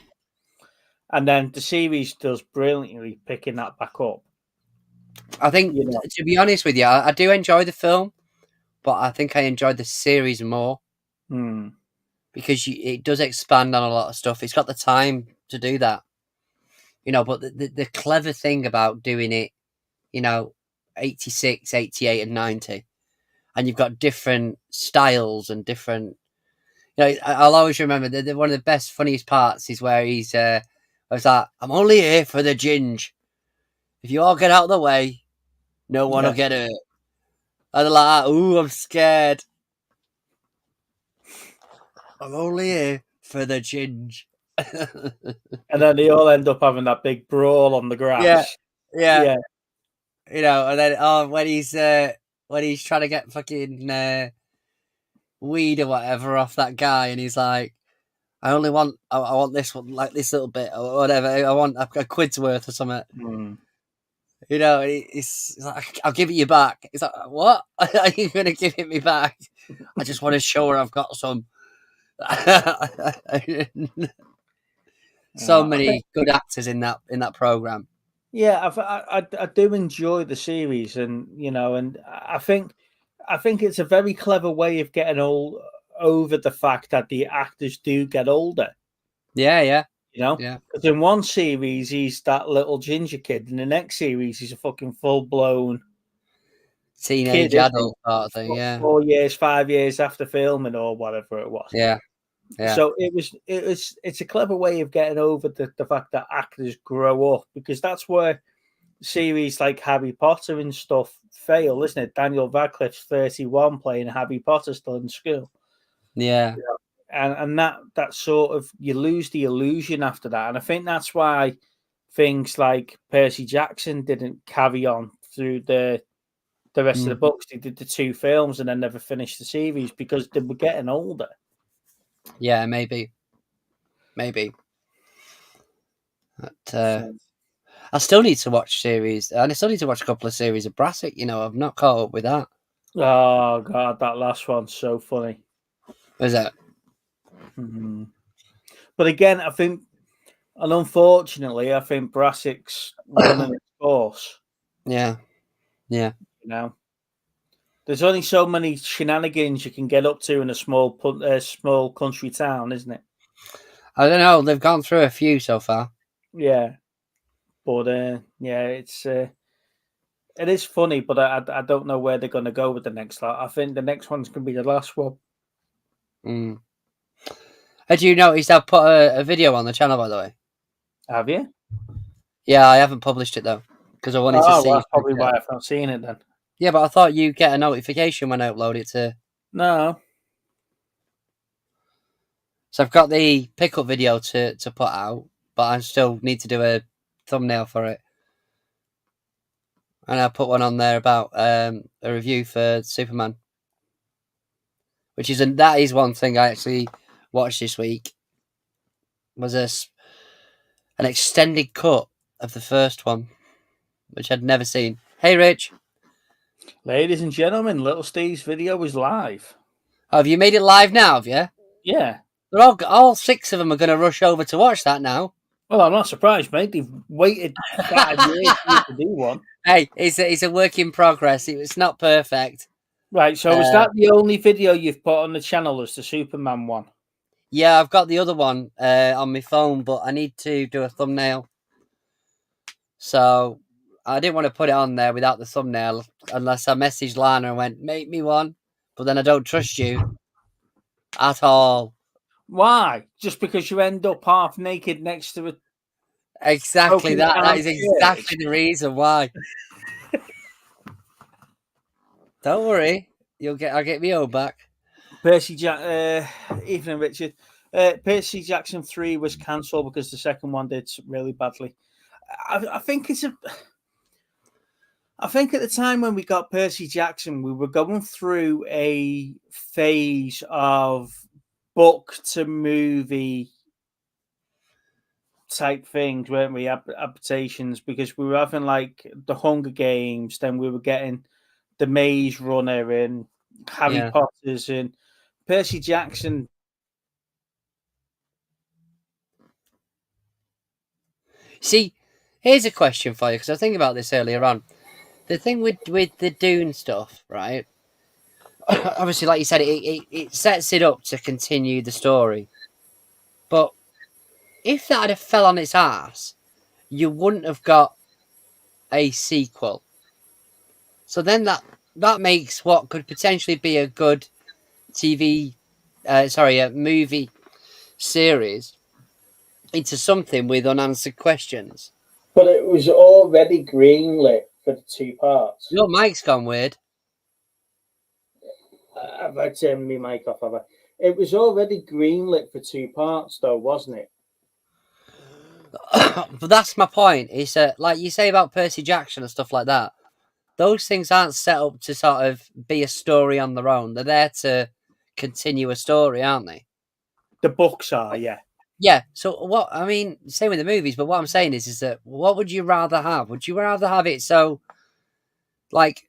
And then the series does brilliantly picking that back up. I think, to be honest with you, I do enjoy the film, but I think I enjoyed the series more because it does expand on a lot of stuff. It's got the time to do that, but the clever thing about doing it, 86, 88 and 90, and you've got different styles and different, I'll always remember one of the best, funniest parts is where I was like, I'm only here for the ginge. If you all get out of the way, no one will get hurt. And they're like, ooh, I'm scared. I'm only here for the ginge. And then they all end up having that big brawl on the grass. Yeah. And then when he's trying to get fucking weed or whatever off that guy, and he's like, I want this one, like this little bit or whatever. I want a quid's worth or something. He's like, I'll give it you back. He's like, what? Are you going to give it me back? I just want to show her I've got some. So many good actors in that program. Yeah, I do enjoy the series, and and I think it's a very clever way of getting over the fact that the actors do get older. Yeah. Because in one series he's that little ginger kid, in the next series he's a fucking full blown teenage kid, adult sort of thing. Yeah, 4 years, 5 years after filming or whatever it was. Yeah. So it's a clever way of getting over the fact that actors grow up, because that's where series like Harry Potter and stuff fail, isn't it? Daniel Radcliffe's 31 playing Harry Potter still in school. Yeah. And that sort of, you lose the illusion after that. And I think that's why things like Percy Jackson didn't carry on through the rest of the books. They did the 2 films and then never finished the series because they were getting older. Yeah, maybe. But I still need to watch series, and I still need to watch a couple of series of Brassic. I've not caught up with that. Oh God, that last one's so funny. Is it? Mm-hmm. But again, I think, and unfortunately, I think Brassic's running its course. Yeah. There's only so many shenanigans you can get up to in a small country town, isn't it? I don't know. They've gone through a few so far. Yeah, but it is funny, but I don't know where they're going to go with the next lot. I think the next one's going to be the last one. Had you noticed I've put a video on the channel, by the way? Have you? Yeah, I haven't published it though because I wanted to see. Well, that's probably why I've not seen it then. Yeah, but I thought you get a notification when I upload it to. No. So I've got the pickup video to put out, but I still need to do a thumbnail for it. And I put one on there about a review for Superman, that is one thing I actually watched this week. Was an extended cut of the first one, which I'd never seen. Hey, Rich. Ladies and gentlemen, Little Steve's video is live. Oh, have you made it live now, have you? Yeah. They're all 6 of them are going to rush over to watch that now. Well, I'm not surprised, mate. They've waited 5 years for you to do one. Hey, it's a work in progress. It's not perfect. Right, so is that the only video you've put on the channel, as the Superman one? Yeah, I've got the other one on my phone, but I need to do a thumbnail. So I didn't want to put it on there without the thumbnail unless I messaged Lana and went, make me one. But then I don't trust you at all. Why? Just because you end up half naked next to it? Exactly that. That is exactly the reason why. Don't worry. I'll get my own back. Evening, Richard. Percy Jackson 3 was cancelled because the second one did really badly. I think at the time when we got Percy Jackson, we were going through a phase of book to movie type things, weren't we? Adaptations, because we were having like the Hunger Games, then we were getting the Maze Runner and Harry Potter's and Percy Jackson. See, here's a question for you, because I was thinking about this earlier on. The thing with the Dune stuff, right? obviously, like you said, it sets it up to continue the story. But if that had fell on its ass, you wouldn't have got a sequel. So then that makes what could potentially be a good a movie series into something with unanswered questions. But it was already greenlit for the 2 parts. Your mic's gone weird. I've had to turn my mic off. It was already greenlit for 2 parts, though, wasn't it? But that's my point. Is that, like you say about Percy Jackson and stuff like that, those things aren't set up to sort of be a story on their own. They're there to continue a story, aren't they? The books are, yeah. Yeah. So what I mean, same with the movies. But what I'm saying is that what would you rather have? Would you rather have it so, like,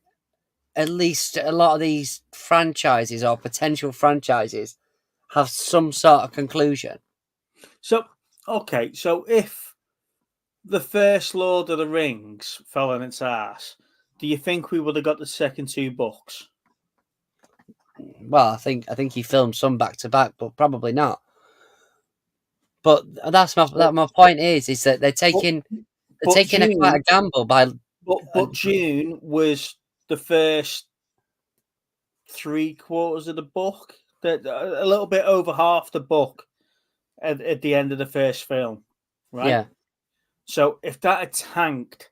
at least a lot of these franchises or potential franchises have some sort of conclusion? So, okay, so if the first Lord of the Rings fell on its ass, do you think we would have got the second 2 books? Well, I think he filmed some back to back, but probably not. But that's my point is that they're taking quite a gamble by. But June was the first 3/4 of the book, a little bit over half the book at the end of the first film, right? Yeah. So if that had tanked,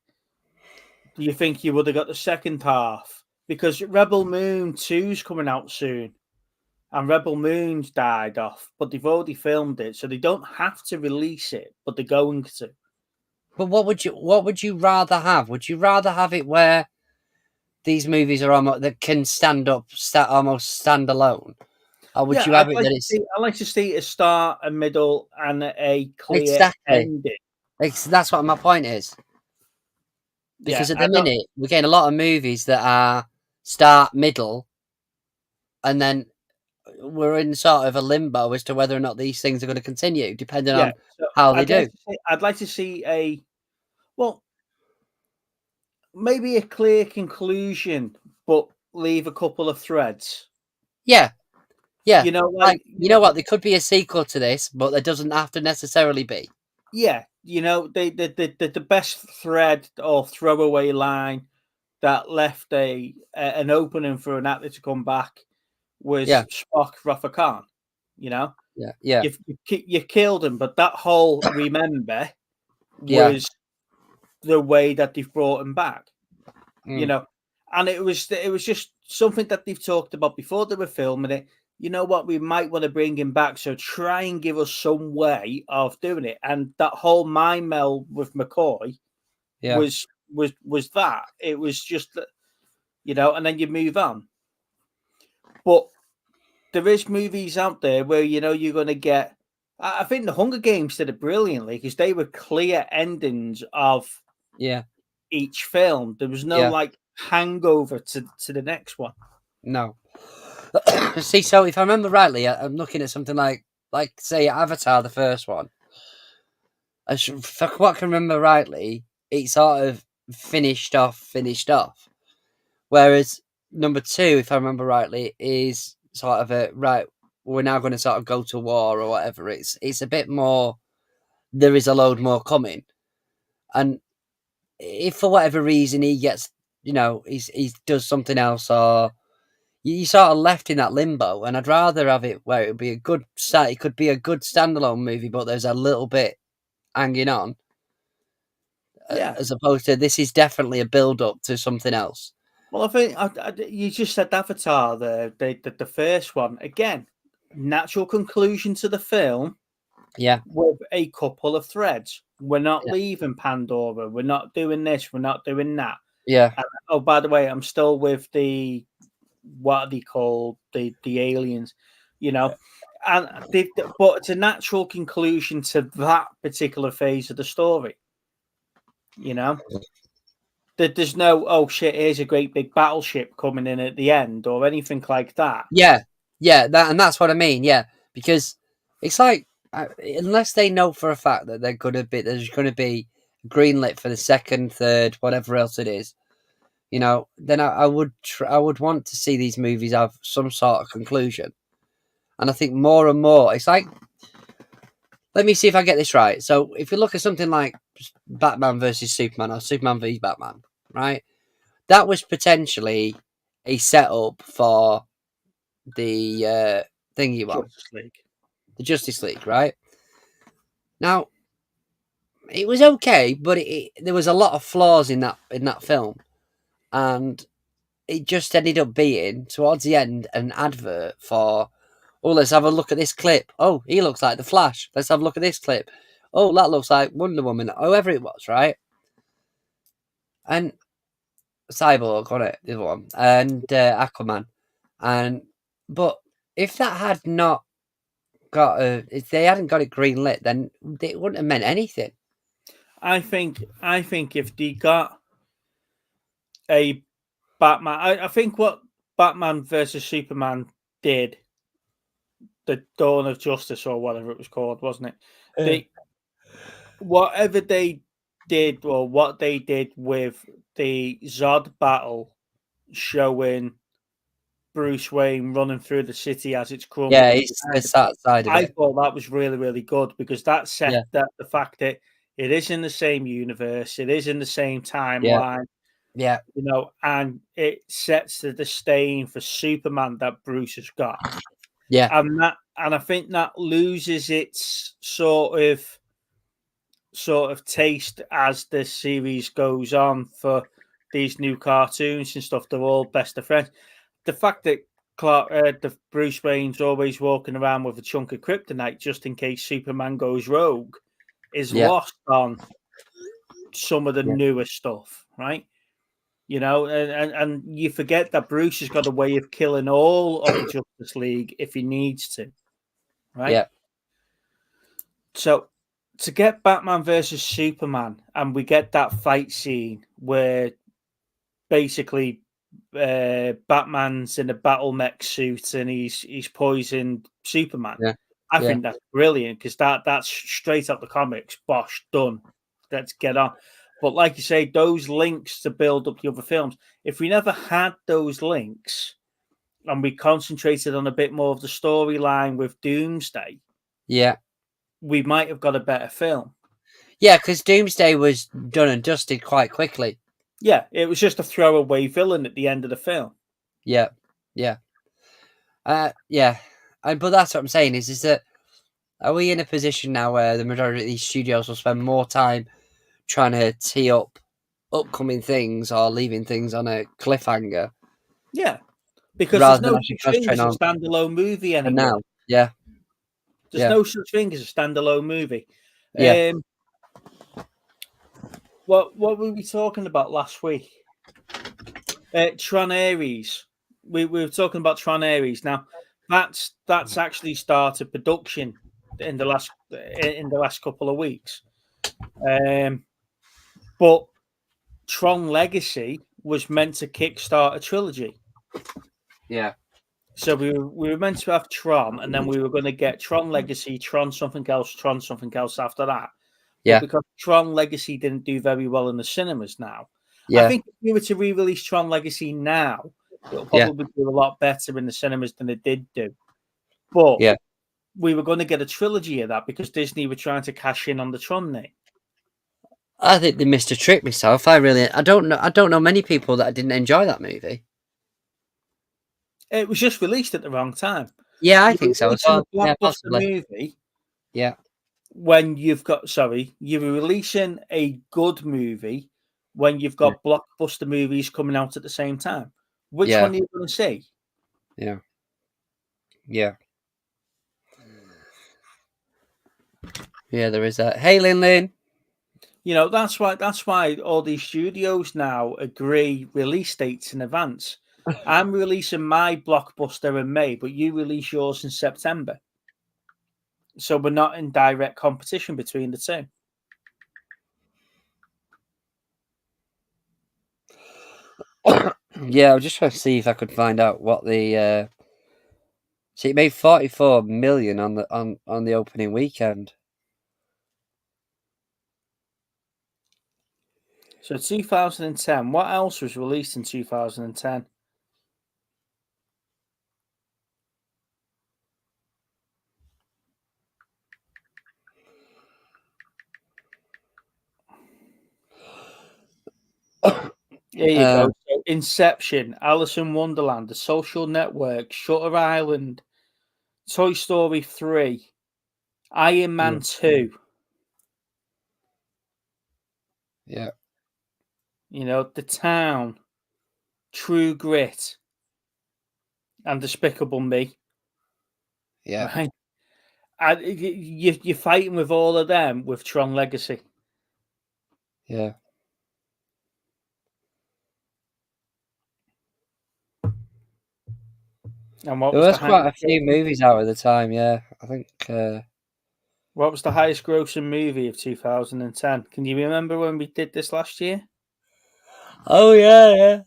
do you think you would have got the second half? Because Rebel Moon 2's coming out soon, and Rebel Moon's died off, but they've already filmed it, so they don't have to release it, but they're going to. But what would you rather have? Would you rather have it where these movies are almost that can almost stand alone, or would you have it that it's? I like to see a start, a middle, and a clear ending. That's what my point is. Because at the minute we're getting a lot of movies that are start, middle, and then we're in sort of a limbo as to whether or not these things are going to continue, depending on how they do. I'd like to see maybe a clear conclusion, but leave a couple of threads. Yeah. You know, you know what? There could be a sequel to this, but there doesn't have to necessarily be. Yeah, you know, the best thread or throwaway line that left an opening for an actor to come back was Spock Rafa Khan. You know, yeah. You killed him, but that whole remember was the way that they've brought him back. You know, and it was just something that they've talked about before they were filming it. You know what? We might want to bring him back, so try and give us some way of doing it. And that whole mind meld with McCoy was that. It was just, you know, and then you move on. But there is movies out there where, you know, you're going to get. I think the Hunger Games did it brilliantly because they were clear endings of each film. There was no like hangover to the next one. No. See, so if I remember rightly, I'm looking at something like say Avatar, the first one. If I can remember rightly, it sort of finished off. Whereas number 2, if I remember rightly, is sort of we're now going to sort of go to war or whatever. It's a bit more. There is a load more coming, and if for whatever reason he gets, you know, he does something else or. You sort of left in that limbo, and I'd rather have it where it would be a good it could be a good standalone movie, but there's a little bit hanging on. As opposed to this is definitely a build up to something else. Well, I think you just said Avatar, the first one again, natural conclusion to the film. Yeah, with a couple of threads. We're not leaving Pandora. We're not doing this. We're not doing that. Yeah. And, oh, by the way, I'm still with the. What are they called? The aliens, you know, and but it's a natural conclusion to that particular phase of the story. You know, that there's no here's a great big battleship coming in at the end or anything like that. Yeah, that's what I mean. Yeah, because it's like unless they know for a fact that there's going to be greenlit for the second, third, whatever else it is. then I would want to see these movies have some sort of conclusion. And I think more and more, it's like, let me see if I get this right. So if you look at something like Batman versus Superman or Superman v Batman, right? That was potentially a setup for the thingy one, Justice League. the Justice League, right? Now, it was okay, but there was a lot of flaws in that film, and it just ended up being towards the end an advert for, oh, let's have a look at this clip. Oh, he looks like the Flash. Let's have a look at this clip. Oh, that looks like Wonder Woman. Whoever it was, right? And Cyborg on it, the other one, and Aquaman, but if that had not if they hadn't got it green lit, then it wouldn't have meant anything. I think if they got a Batman, I think what Batman versus Superman did, the Dawn of Justice or whatever it was called, wasn't it? They whatever they did, or what they did with the Zod battle, showing Bruce Wayne running through the city as it's crumbling. Yeah, it's that side of I it. thought that was really, really good, because that set Yeah. that the fact that it is in the same universe, it is in the same timeline, Yeah, and it sets the disdain for Superman that Bruce has got. yeah, And I think that loses its sort of taste as the series goes on for these new cartoons and stuff. They're all best of friends. The fact that the Bruce Wayne's always walking around with a chunk of kryptonite just in case Superman goes rogue is Yeah. lost on some of the Yeah. newer stuff, right? And you forget that Bruce has got a way of killing all of the Justice League if he needs to, right? Yeah. So to get Batman versus Superman, and we get that fight scene where basically Batman's in a battle mech suit and he's poisoned Superman. Yeah. I Yeah. think that's brilliant, because that's straight out the comics. Bosh, done. Let's get on. But like you say, those links to build up the other films. If we never had those links and we concentrated on a bit more of the storyline with Doomsday, Yeah. we might have got a better film. Yeah, because Doomsday was done and dusted quite quickly. Yeah, it was just a throwaway villain at the end of the film. Yeah. Yeah. Yeah. But that's what I'm saying is that, are we in a position now where the majority of these studios will spend more time trying to tee up upcoming things or leaving things on a cliffhanger? Yeah, because rather there's than no actually such thing as a concentrating standalone movie on anymore. now. Yeah. There's Yeah. no such thing as a standalone movie. Yeah. What were we talking about last week? Tron Ares. We were talking about Tron Ares. Now that's actually started production in the last couple of weeks. But Tron Legacy was meant to kickstart a trilogy. Yeah. So we were meant to have Tron, and then we were going to get Tron Legacy, Tron something else after that. Yeah. But because Tron Legacy didn't do very well in the cinemas now, Yeah. I think if we were to re-release Tron Legacy now, it'll Yeah. probably do a lot better in the cinemas than it did do. But Yeah. we were going to get a trilogy of that because Disney were trying to cash in on the Tron name. I think they missed a trick myself. I don't know many people that didn't enjoy that movie. It was just released at the wrong time. Yeah, I You're think so as releasing well. a Yeah, blockbuster possibly. movie Yeah. when you're releasing a good movie when you've got blockbuster movies coming out at the same time. Which Yeah. one are you going to see? Yeah. Yeah. Yeah, there is that. Hey, Lin. That's why all these studios now agree release dates in advance. I'm releasing my blockbuster in May, but you release yours in September. So we're not in direct competition between the two. Yeah, I was just trying to see if I could find out what the. See, it made 44 million on the opening weekend. So 2010. What else was released in 2010? Here you go. So Inception, Alice in Wonderland, The Social Network, Shutter Island, Toy Story 3, Iron Man 2. Yeah. You know, The Town, True Grit, and Despicable Me. Yeah. Right? And you're fighting with all of them with Tron Legacy. Yeah. And what There was was the quite a highest, few movies out at the time, yeah. I think what was the highest grossing movie of 2010? Can you remember when we did this last year? oh yeah.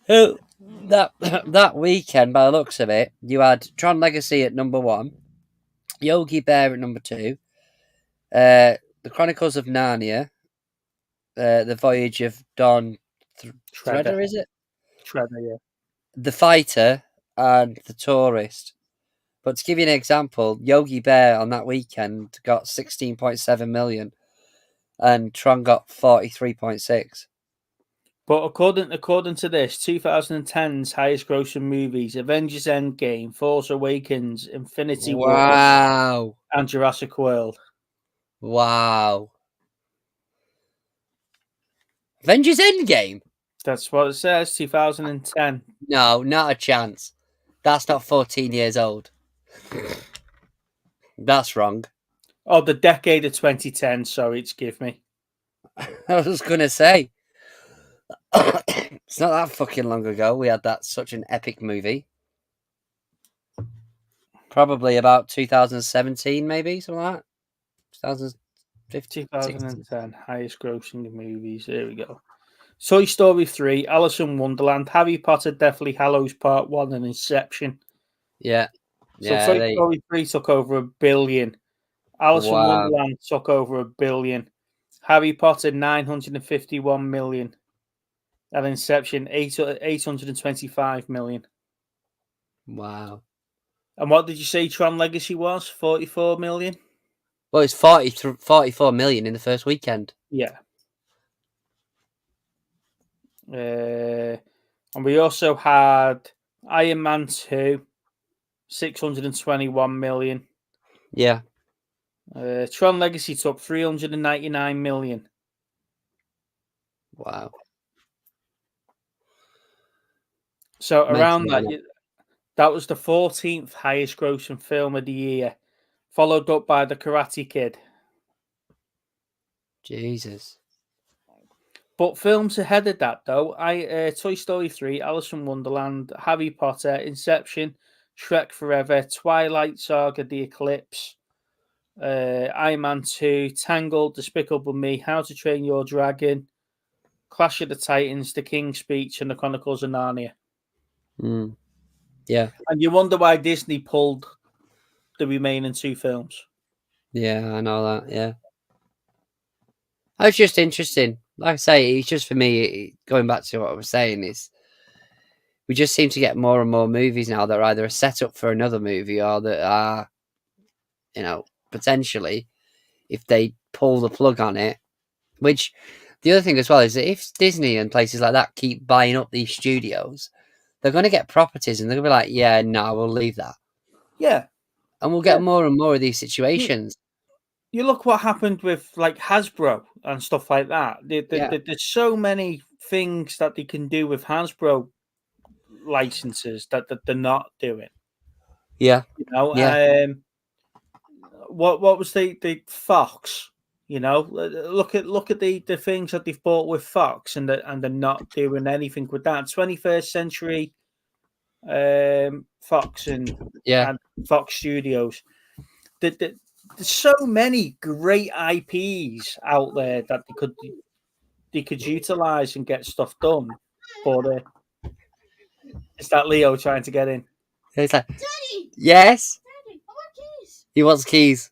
That that weekend, by the looks of it, you had Tron Legacy at number 1, Yogi Bear at number 2, The Chronicles of Narnia, The Voyage of Dawn Thredder, is it? Trevor, yeah. The Fighter, and The Tourist. But to give you an example, Yogi Bear on that weekend got 16.7 million, and Tron got 43.6. But according to this, 2010's highest grossing movies: Avengers Endgame, Force Awakens, Infinity War, Wow! and Jurassic World. Wow! Avengers Endgame? That's what it says. 2010. No, not a chance. That's not 14 years old. That's wrong. Oh, the decade of 2010. Sorry, excuse me. I was gonna say. It's not that fucking long ago we had that such an epic movie. Probably about 2017, maybe, something like that. 2015. 2010 highest grossing movies. Here we go. Toy Story 3, Alice in Wonderland, Harry Potter, Deathly Hallows Part 1, and Inception. Yeah. So Yeah. Toy Story 3 took over $1 billion. Alice in Wow. Wonderland took over $1 billion. Harry Potter 951 million. And Inception 825 million. Wow. And what did you say Tron Legacy was? 44 million? Well, it's 44 million in the first weekend. Yeah. And we also had Iron Man 2, 621 million. Yeah. Tron Legacy took 399 million. Wow. So around Mental, that, that was the 14th highest grossing film of the year, followed up by The Karate Kid. Jesus. But films ahead of that, though, Toy Story 3, Alice in Wonderland, Harry Potter, Inception, Shrek Forever, Twilight Saga, The Eclipse, Iron Man 2, Tangled, Despicable Me, How to Train Your Dragon, Clash of the Titans, The King's Speech, and The Chronicles of Narnia. Mm. Yeah. And you wonder why Disney pulled the remaining 2 films. Yeah, I know that. Yeah. It's just interesting. Like I say, it's just for me, going back to what I was saying, is we just seem to get more and more movies now that are either a setup for another movie or that are, potentially, if they pull the plug on it, which the other thing as well is that if Disney and places like that keep buying up these studios, they're going to get properties and they're going to be like, yeah, no, we'll leave that. Yeah. And we'll get more and more of these situations. You look what happened with like Hasbro and stuff like that. There's so many things that they can do with Hasbro licenses that they're not doing. Yeah. Yeah. What was the Fox? Look at the things that they've bought with Fox, and they're not doing anything with that. 21st Century Fox and Fox Studios. There's so many great IPs out there that they could utilize and get stuff done. But is that Leo trying to get in? It's like, Daddy! Yes. Daddy, I want keys. He wants keys.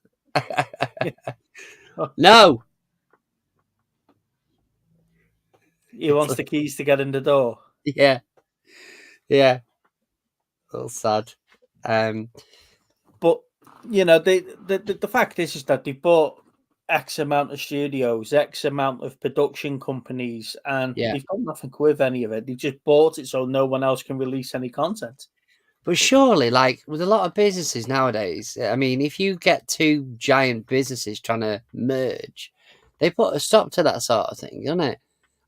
No. He wants the keys to get in the door. Yeah. Yeah. A little sad. But you know, the fact is that they bought X amount of studios, X amount of production companies, and Yeah. they've got nothing with any of it. They just bought it so no one else can release any content. But surely, like with a lot of businesses nowadays, I mean, if you get two giant businesses trying to merge, they put a stop to that sort of thing, don't it?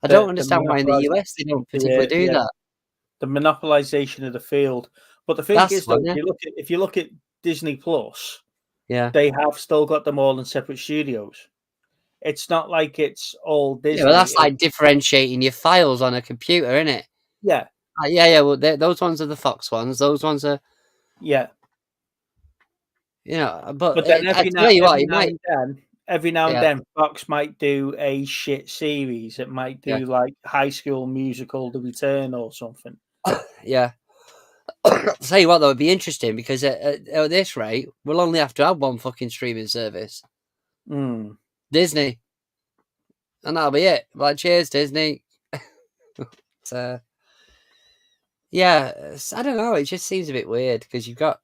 I don't understand why in the US they don't particularly do that. The monopolization of the field. But the thing That's is, though, one, yeah. if you look at Disney Plus, Yeah. they have still got them all in separate studios. It's not like it's all Disney. Yeah, well, that's like differentiating your files on a computer, isn't it? Yeah. Yeah. Well, those ones are the Fox ones. Those ones are, Yeah. you know. But then I tell you what, it might. Every now and then, Fox might do a shit series. It might do like High School Musical: The Return or something. Yeah. I'll tell you what, though, it'd be interesting because at this rate, we'll only have to have one fucking streaming service. Disney. And that'll be it. Like, cheers, Disney. Yeah, I don't know. It just seems a bit weird because you've got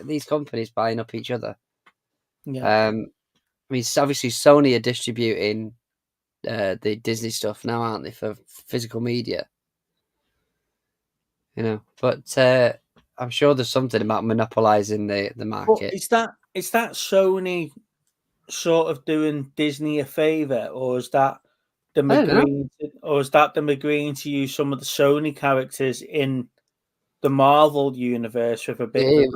these companies buying up each other. Yeah. I mean, obviously Sony are distributing the Disney stuff now, aren't they, for physical media? You know, but I'm sure there's something about monopolizing the market. But is that Sony sort of doing Disney a favor, or is that them agreeing to use some of the Sony characters in the Marvel universe with a bit of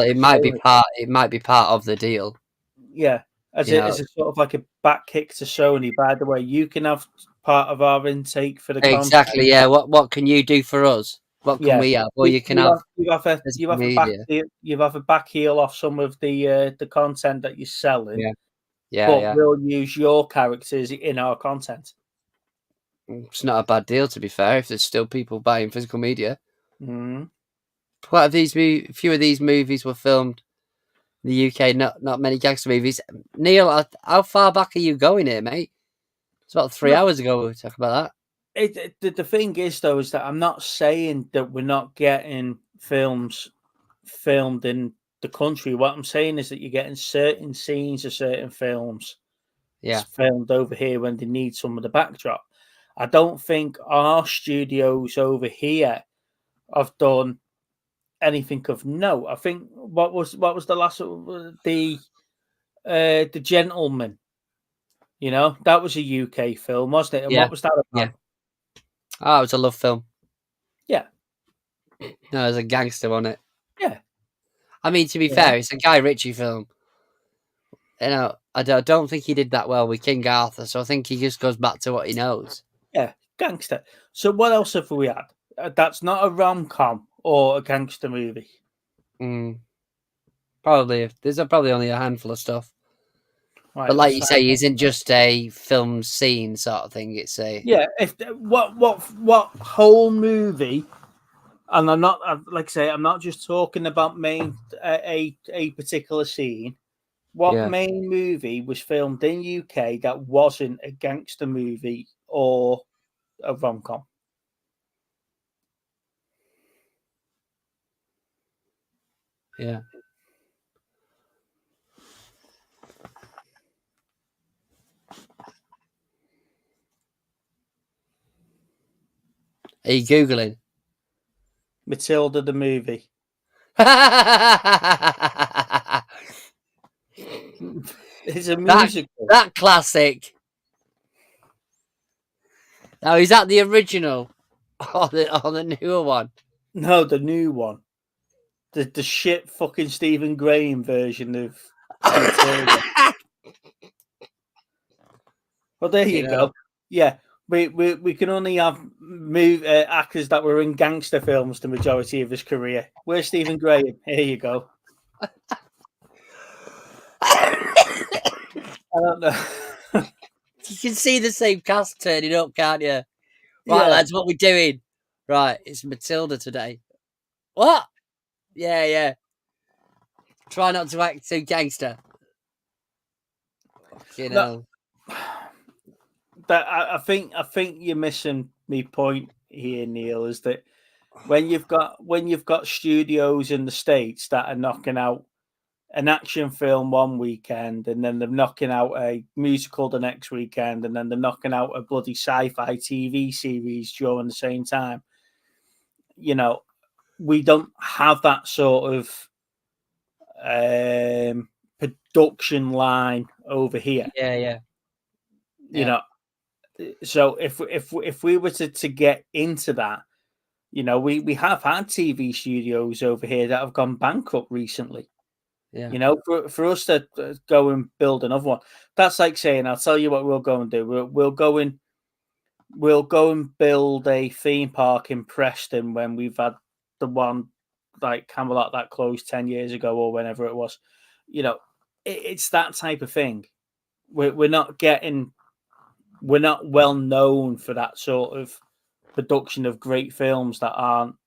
it might be part of the deal. Yeah, as a sort of like a back kick to Sony. By the way, you can have part of our intake for the exactly. content. Yeah, what can you do for us? What can we have? Well, you have a back heel off some of the content that you're selling. Yeah. We'll use your characters in our content. It's not a bad deal, to be fair, if there's still people buying physical media. Mm. Quite few of these movies were filmed in the UK, not many gangster movies. Neil, how far back are you going here, mate? It's about 3 hours ago we were talking about that. The thing is, though, is that I'm not saying that we're not getting films filmed in the country. What I'm saying is that you're getting certain scenes of certain films filmed over here when they need some of the backdrop. I don't think our studios over here have done anything of note. I think what was the last the Gentleman. You know, that was a UK film, wasn't it? And what was that about? Yeah. Oh, it was a love film. Yeah. No, there's a gangster on it. Yeah. I mean, to be fair, it's a Guy Ritchie film. You know, I don't think he did that well with King Arthur, so I think he just goes back to what he knows. Yeah, gangster. So what else have we had? That's not a rom-com or a gangster movie. Probably. There's probably only a handful of stuff. Right, but like you say, isn't just a film scene sort of thing. It's a If what whole movie, and I'm not like I say, I'm not just talking about a particular scene. What main movie was filmed in UK that wasn't a gangster movie or a rom-com? Yeah. Are you Googling? Matilda the movie. It's a musical. That classic. Now, is that the original or the newer one? No, the new one. The shit fucking Stephen Graham version of Matilda. Well, there you go. Yeah. We can only have actors that were in gangster films the majority of his career. Where's Stephen Graham? Here you go. I don't know. You can see the same cast turning up, can't you? Right, lads, what we're doing. Right, it's Matilda today. What? Yeah. Try not to act too gangster. You know. But I think you're missing my point here, Neil, is that when you've got studios in the States that are knocking out an action film one weekend, and then they're knocking out a musical the next weekend, and then they're knocking out a bloody sci-fi TV series during the same time. You know, we don't have that sort of production line over here. Yeah. You know, so if we were to get into that, you know, we have had TV studios over here that have gone bankrupt recently. Yeah. You know, for us to go and build another one, that's like saying, I'll tell you what we'll go and do. We'll go and build a theme park in Preston when we've had the one like Camelot that closed 10 years ago or whenever it was. You know, it's that type of thing. We're not well known for that sort of production of great films that aren't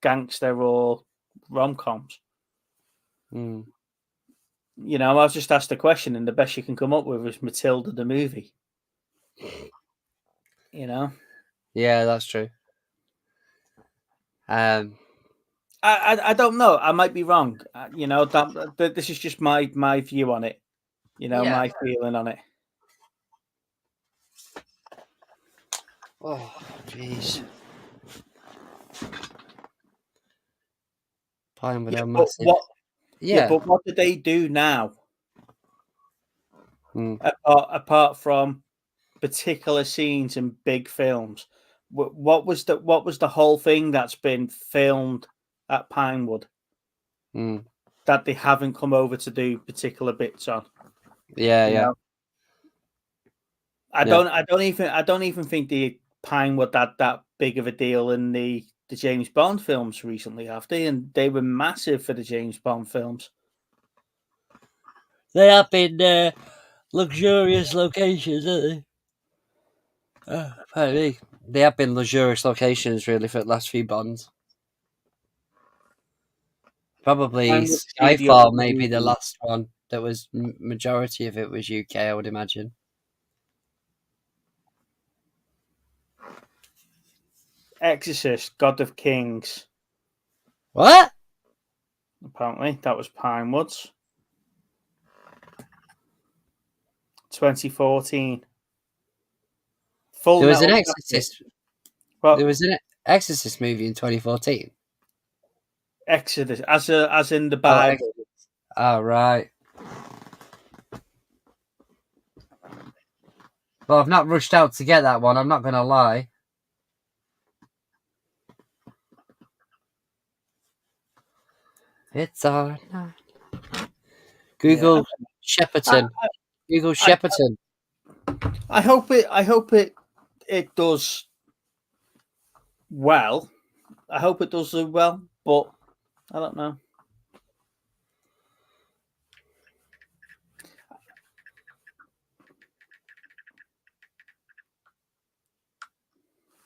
gangster or rom-coms. Mm. You know, I was just asked a question, and the best you can come up with is Matilda the movie. You know, Yeah, that's true. I don't know. I might be wrong. You know, that this is just my view on it. You know, my feeling on it. Oh, jeez. Pinewood are massive. But what do they do now? Mm. Apart from particular scenes in big films, what was the whole thing that's been filmed at Pinewood that they haven't come over to do particular bits on? Yeah. Know? I don't even think the Pinewood had that big of a deal in the James Bond films recently, have they? And they were massive for the James Bond films. They have been luxurious locations, haven't they? Pardon me. They have been luxurious locations, really, for the last few Bonds. Probably Skyfall, maybe the last one that was majority of it was UK, I would imagine. Exorcist, God of Kings. What? Apparently, that was Pinewoods. 2014. There was an Exorcist. There was an Exorcist movie in 2014. Exodus, as in the Bible. Oh, right. Well, I've not rushed out to get that one. I'm not going to lie. It's our night. Google Shepperton. Google Shepperton. I hope it does well. I hope it does well, but I don't know.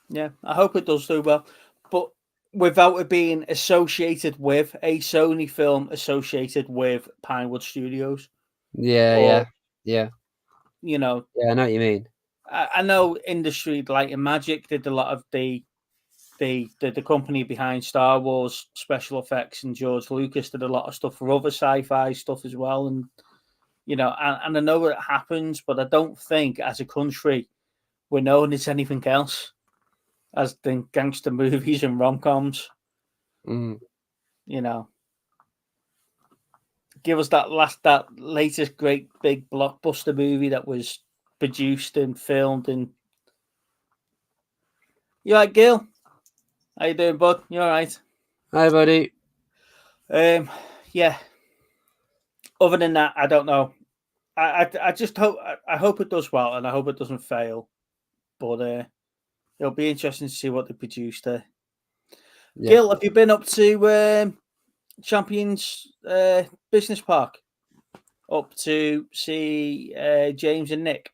Yeah, I hope it does do well, but without it being associated with a Sony film associated with Pinewood Studios. Yeah. You know. Yeah, I know what you mean. I know industry Light and Magic did a lot of the company behind Star Wars special effects, and George Lucas did a lot of stuff for other sci-fi stuff as well. And you know, and I know it happens, but I don't think as a country we're known as anything else as the gangster movies and rom-coms. Mm. You know, give us that latest great big blockbuster movie that was produced and filmed in. You all right, Gil? How you doing, bud? You all right? Hi, buddy. Yeah. Other than that, I don't know. I just hope it does well, and I hope it doesn't fail. But it'll be interesting to see what they produce there. Yeah. Gil, have you been up to Champions Business Park? Up to see James and Nick?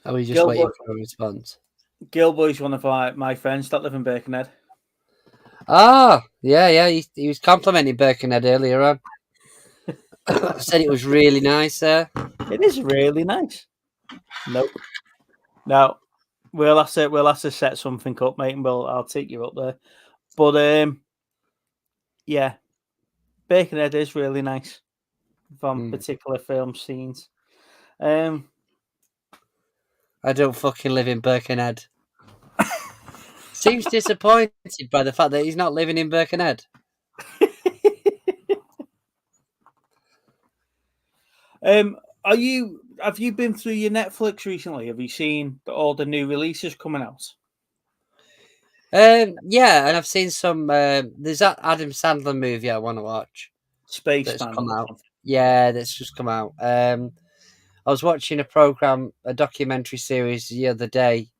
Are we just waiting for a response? Gilboy's one of my friends that live in Birkenhead. Ah, yeah. He was complimenting Birkenhead earlier on. Said it was really nice there. It is really nice. Nope. No, we'll have to set something up, mate, and I'll take you up there. But yeah, Birkenhead is really nice from particular film scenes. I don't fucking live in Birkenhead. Seems disappointed by the fact that he's not living in Birkenhead. Have you been through your Netflix recently? Have you seen all the new releases coming out? Yeah, and I've seen some. There's that Adam Sandler movie I want to watch. Space That's Man. come out. Yeah, that's just come out. I was watching a documentary series the other day.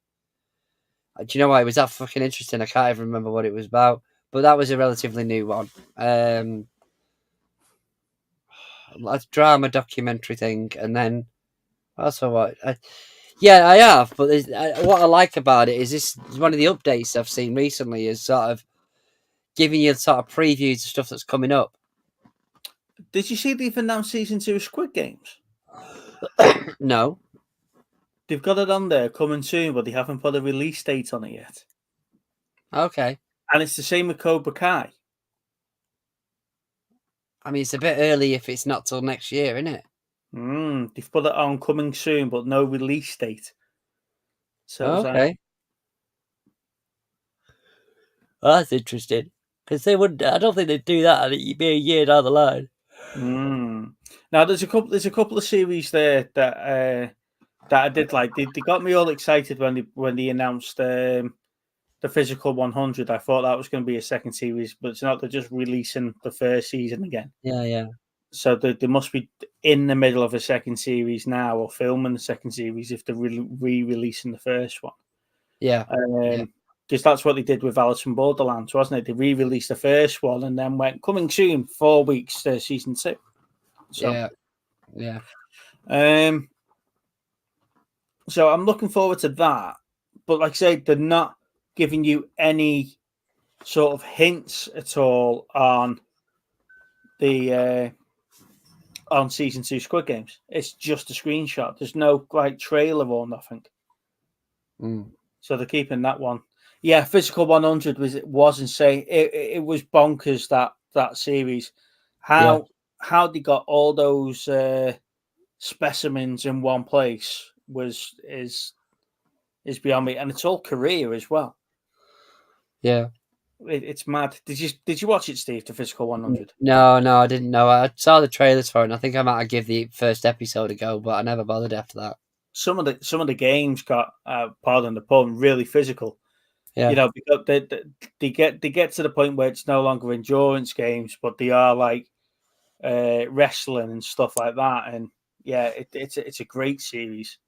Do you know what? It was that fucking interesting. I can't even remember what it was about, but that was a relatively new one. A drama documentary thing, and then also what? Yeah, I have. But what I like about it is this is one of the updates I've seen recently is sort of giving you sort of previews of stuff that's coming up. Did you see they've announced season 2 of Squid Games? No. They've got it on there coming soon, but they haven't put a release date on it yet. Okay. And it's the same with Cobra Kai. I mean, it's a bit early if it's not till next year, isn't it? They've put it on coming soon, but no release date. So okay. Well, that's interesting because they wouldn't. I don't think they'd do that, and it'd be a year down the line. Now there's a couple of series there that I did like. They got me all excited when they announced the Physical 100. I thought that was going to be a second series, but it's not. They're just releasing the first season again. Yeah. So they must be in the middle of a second series now, or filming the second series if they're re-releasing the first one. Yeah. Because that's what they did with Alice in Borderlands, wasn't it? They re-released the first one and then went coming soon, 4 weeks to season 2. So, yeah. So I'm looking forward to that. But like I say, they're not giving you any sort of hints at all on the on season 2 Squid Games. It's just a screenshot. There's no like trailer or nothing. So they're keeping that one. Yeah, Physical 100 was insane. It was bonkers that series. How they got all those specimens in one place is beyond me, and it's all Korea as well. Yeah, it's mad. Did you watch it, Steve? The Physical 100? No, I didn't know. I saw the trailers for it. And I think I might have give the first episode a go, but I never bothered after that. Some of the games got, pardon the pun, really physical. Yeah. You know, because they get to the point where it's no longer endurance games, but they are like wrestling and stuff like that. And yeah, it's a great series.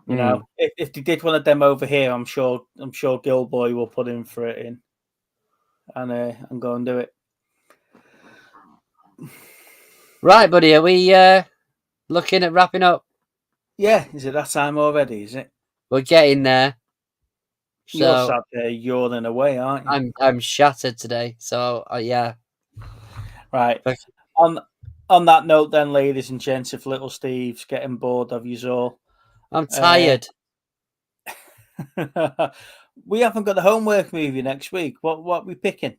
You know, if they did one of them over here, I'm sure Gilboy will put in for it and go and do it. Right, buddy. Are we looking at wrapping up? Yeah, is it that time already? Is it? We're getting there. So you're sat there yawning away, aren't you? I'm shattered today. So yeah. Right. On that note, then, ladies and gents, if little Steve's getting bored of you all, I'm tired. We haven't got a homework movie next week. What are we picking?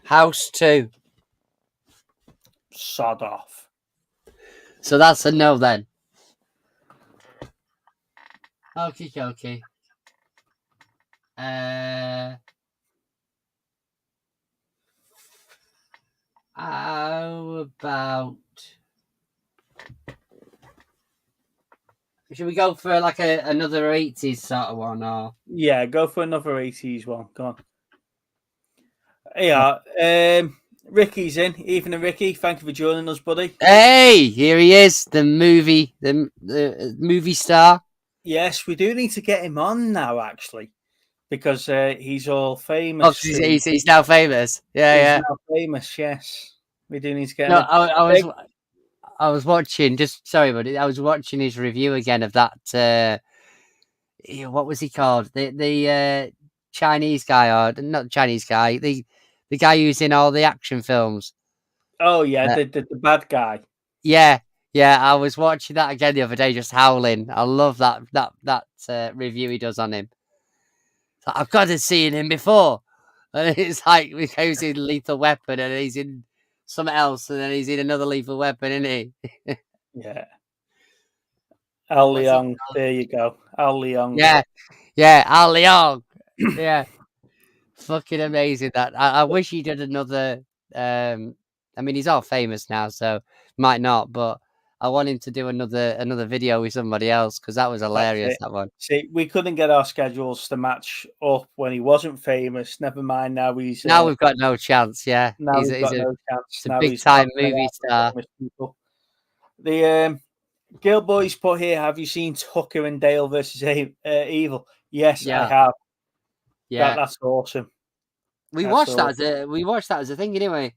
House 2. Sod off. So that's a no then. Okay. How about... Should we go for like another 80s sort of one? Or... Yeah, go for another 80s one. Go on. Yeah, Ricky's in. Evening, Ricky. Thank you for joining us, buddy. Hey, here he is, the movie star. Yes, we do need to get him on now, actually, because he's all famous. Oh, he's now famous. Yeah. Now famous. Yes, we do need to get him. No, I was watching. Just sorry, buddy. I was watching his review again of that. What was he called? The Chinese guy, or not the Chinese guy, the guy who's in all the action films. Oh yeah, the bad guy. Yeah, I was watching that again the other day, just howling. I love that review he does on him. Like, I've got to see him before, and it's like he goes in Lethal Weapon, and he's in something else, and then he's in another Lethal Weapon, isn't he? Yeah. Al What's he Leong. called? There you go. Al Leong. Yeah, Al Leong. Yeah, fucking amazing. That I wish he did another. I mean, he's all famous now, so might not, but I want him to do another video with somebody else because that was hilarious. That one. See, we couldn't get our schedules to match up when he wasn't famous. Never mind now he's Now we've got no chance. Yeah, now he's he's got a, no chance. he's a Now big he's time knocking movie out star. famous people. The Gil Boys put here, have you seen Tucker and Dale versus Evil? Yes, I have. Yeah, That's awesome. We watched that as a thing anyway.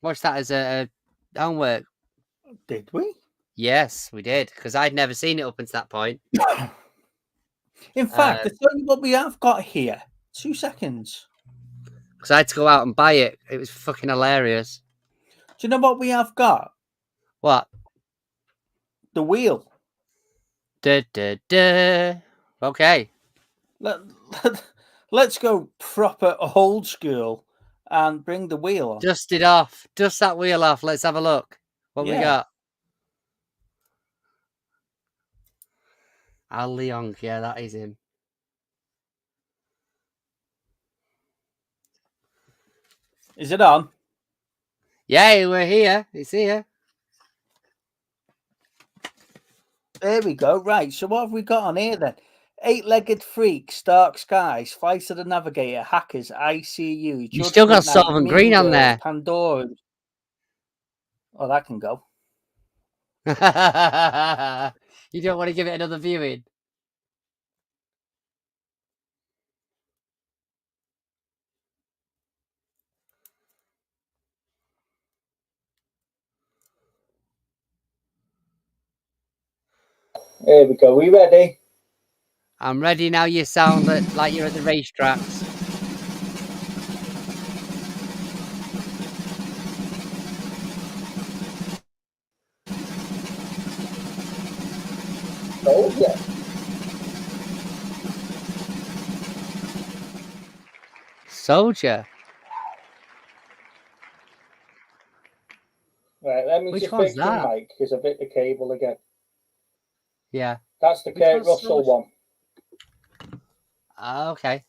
Watched that as a homework. Did we? Yes, we did, because I'd never seen it up until that point. In fact, I'll tell you what we have got here. 2 seconds. Because I had to go out and buy it. It was fucking hilarious. Do you know what we have got? What? The wheel. Okay. Let's go proper old school and bring the wheel on. Dust it off. Dust that wheel off. Let's have a look. What we got? Al Leong. Yeah, that is him. Is it on? Yeah, we're here. It's here. There we go. Right. So what have we got on here then? Eight-legged freaks, dark skies, Flight of the Navigator, hackers, ICU. You still got Judgment Night, Sullivan Green on there. Pandora. Oh, that can go. You don't want to give it another viewing? There we go. We ready? I'm ready now. You sound like you're at the racetracks. Soldier. Soldier. Right, let me Which just one's fix the that? mic because I bit the cable again. Yeah. That's the Which Kurt one's Russell Soldier? one. Okay.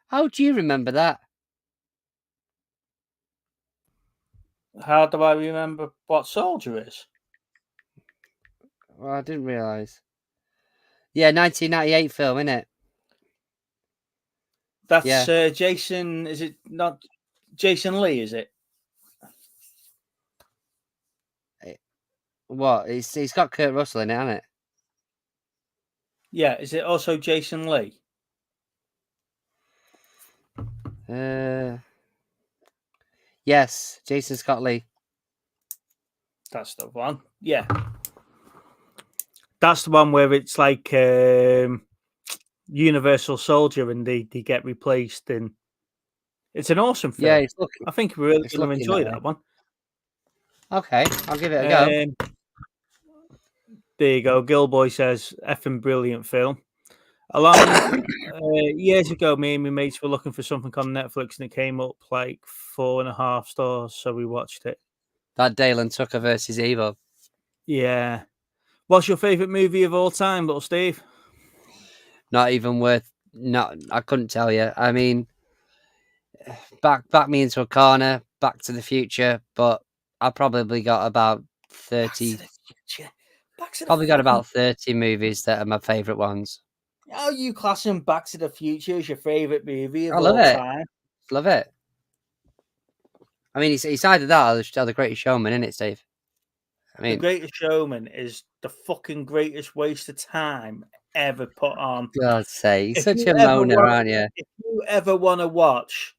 How do you remember that? How do I remember what Soldier is? Well, I didn't realise. Yeah, 1998 film, innit? That's Yeah. Jason. Is it not Jason Lee? Is it? What? It's got Kurt Russell in it, hasn't it? Yeah. Is it also Jason Lee? Yes, Jason Scott Lee. That's the one. Yeah. That's the one where it's like Universal Soldier and they get replaced. And it's an awesome film. Yeah, it's looking. I think we're really it's going to looking enjoy that that one. Okay, I'll give it a go. There you go. Gilboy says, effing brilliant film. Along years ago, me and my mates were looking for something on Netflix and it came up like 4.5 stars, so we watched it. That Dale and Tucker versus Evil. Yeah. What's your favourite movie of all time, little Steve? Not even worth. Not. I couldn't tell you. I mean, back me into a corner. Back to the Future, but I probably got about 30. Probably got about 30 movies that are my favourite ones. Oh, you classing Back to the Future as your favourite movie of I love all it. time? Love it. I mean, it's either that or The Greatest Showman, isn't it, Steve? I mean, The Greatest Showman is the fucking greatest waste of time ever put on. God's sake, If such you a ever moaner, want- aren't you? If you ever want to watch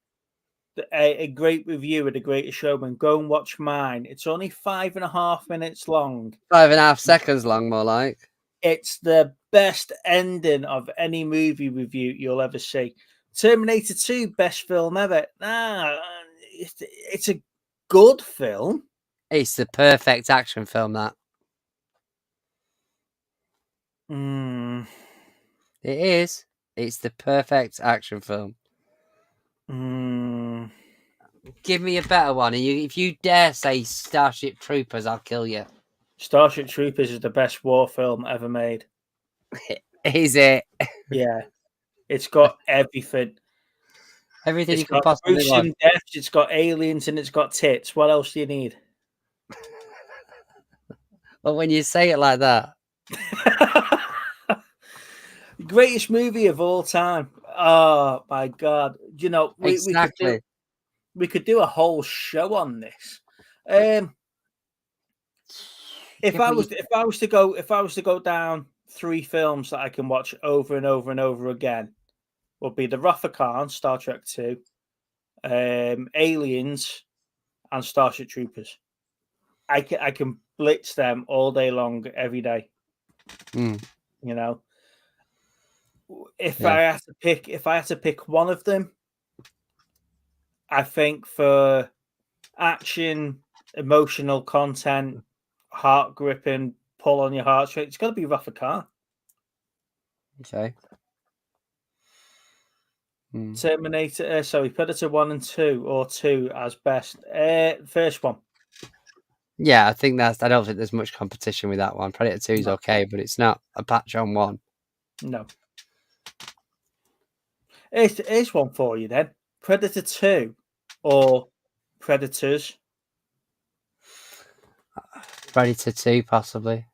a great review of The Greatest Showman, go and watch mine. It's only 5.5 minutes long. 5.5 seconds long, more like. It's the best ending of any movie review you'll ever see. Terminator 2, best film ever. It's a good film. It's the perfect action film, that. Mm. It is. It's the perfect action film. Mm. Give me a better one. And if you dare say Starship Troopers, I'll kill you. Starship Troopers is the best war film ever made. Is it? Yeah. It's got everything. Everything It's you could got possibly gruesome want. deaths, it's got aliens, and it's got tits. What else do you need? But when you say it like that, Greatest movie of all time. Oh my god! You know, exactly. we could do a whole show on this. If I was to go down 3 films that I can watch over and over and over again, would be the Wrath of Khan, Star Trek 2, Aliens, and Starship Troopers. I can blitz them all day long, every day. Mm. You know, if I had to pick one of them, I think for action, emotional content, heart gripping, pull on your heartstrings, it's got to be Wrath of Khan. Okay. Terminator, Predator 1 and 2, or 2 as best. First one. Yeah, I don't think there's much competition with that one. Predator 2 is okay, but it's not a patch on one. No. Here's one for you then. Predator 2 or Predators? Predator 2, possibly.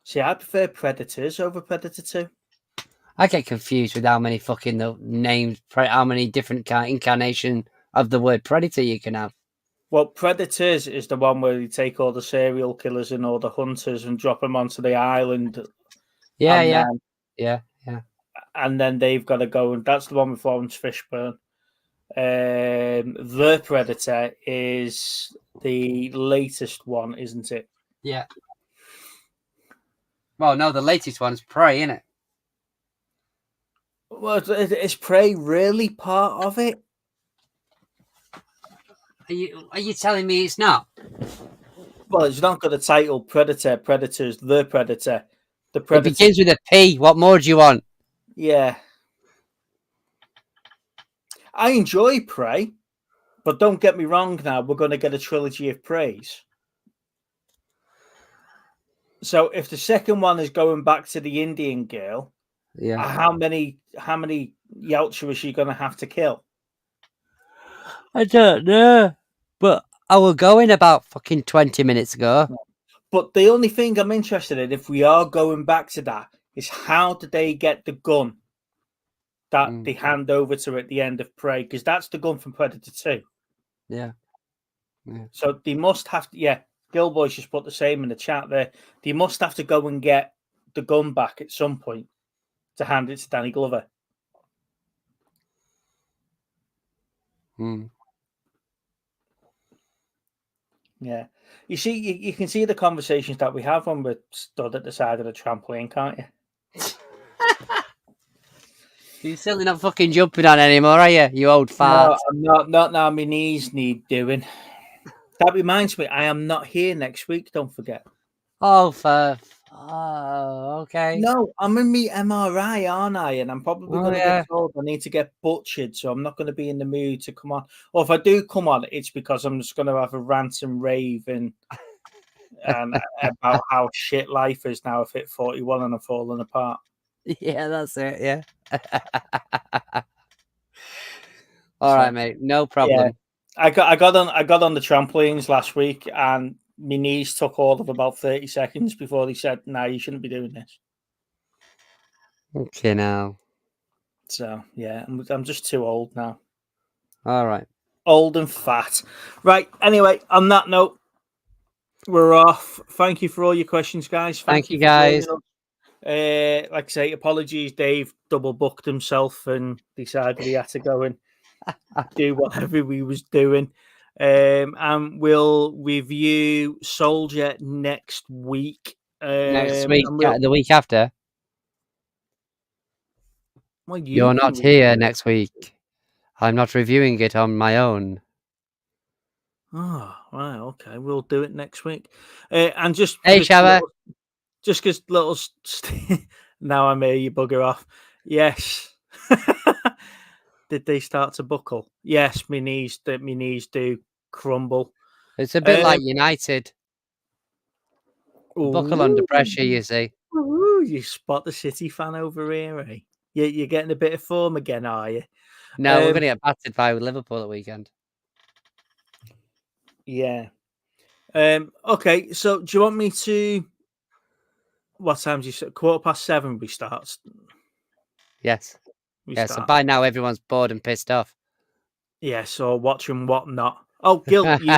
See, I prefer Predators over Predator 2. I get confused with how many fucking names, how many different incarnation of the word predator you can have. Well, Predators is the one where you take all the serial killers and all the hunters and drop them onto the island. Yeah. And then they've got to go, and that's the one with Lawrence Fishburne. The Predator is the latest one, isn't it? Yeah. Well, no, the latest one's Prey, isn't it? Well, is Prey really part of it? Are you telling me it's not? Well, it's not got the title Predator, Predators, The Predator. The Predator. It begins with a P. What more do you want? Yeah. I enjoy Prey, but don't get me wrong now, we're going to get a trilogy of Preys. So if the second one is going back to the Indian girl, yeah, how many Yautja is she going to have to kill? I don't know. But I will go in about fucking 20 minutes ago. But the only thing I'm interested in, if we are going back to that, is how did they get the gun that they hand over to her at the end of Prey? Because that's the gun from Predator 2. Yeah. So they must have to, Gilboy's just put the same in the chat there. They must have to go and get the gun back at some point to hand it to Danny Glover. Yeah. You see, you can see the conversations that we have when we're stood at the side of the trampoline, can't you? You're certainly not fucking jumping on anymore, are you? You old fart. No, I'm not now. My knees need doing. That reminds me, I am not here next week. Don't forget. Oh, okay. No, I'm in my MRI, aren't I? And I'm probably going to get told I need to get butchered, so I'm not going to be in the mood to come on. Or if I do come on, it's because I'm just going to have a rant and rave and about how shit life is now. I've hit 41 and I'm falling apart. Yeah, that's it. Yeah. All right, mate. No problem. Yeah. I got on the trampolines last week, and my knees took all of about 30 seconds before they said, "No, you shouldn't be doing this." Okay, now. So yeah, I'm just too old now. All right. Old and fat. Right. Anyway, on that note, we're off. Thank you for all your questions, guys. Thank you guys. Like I say, apologies, Dave double booked himself and decided he had to go and do whatever he was doing. And we'll review Soldier next week. Next week, the week after. Well, You're not here next week. I'm not reviewing it on my own. Oh, right, okay. We'll do it next week. And just Hey, Shabba. Just because little now I'm here, you bugger off. Yes. Did they start to buckle? Yes, my knees do crumble. It's a bit like United. Buckle under Ooh. pressure, you see. Ooh, you spot the City fan over here, eh? You're getting a bit of form again, are you? No, we're going to get battered by Liverpool at weekend. Yeah. Okay, so do you want me to... What time do you say? 7:15 we start. Yes. So by now everyone's bored and pissed off. Yeah, so watching Whatnot. Oh, Gil, you...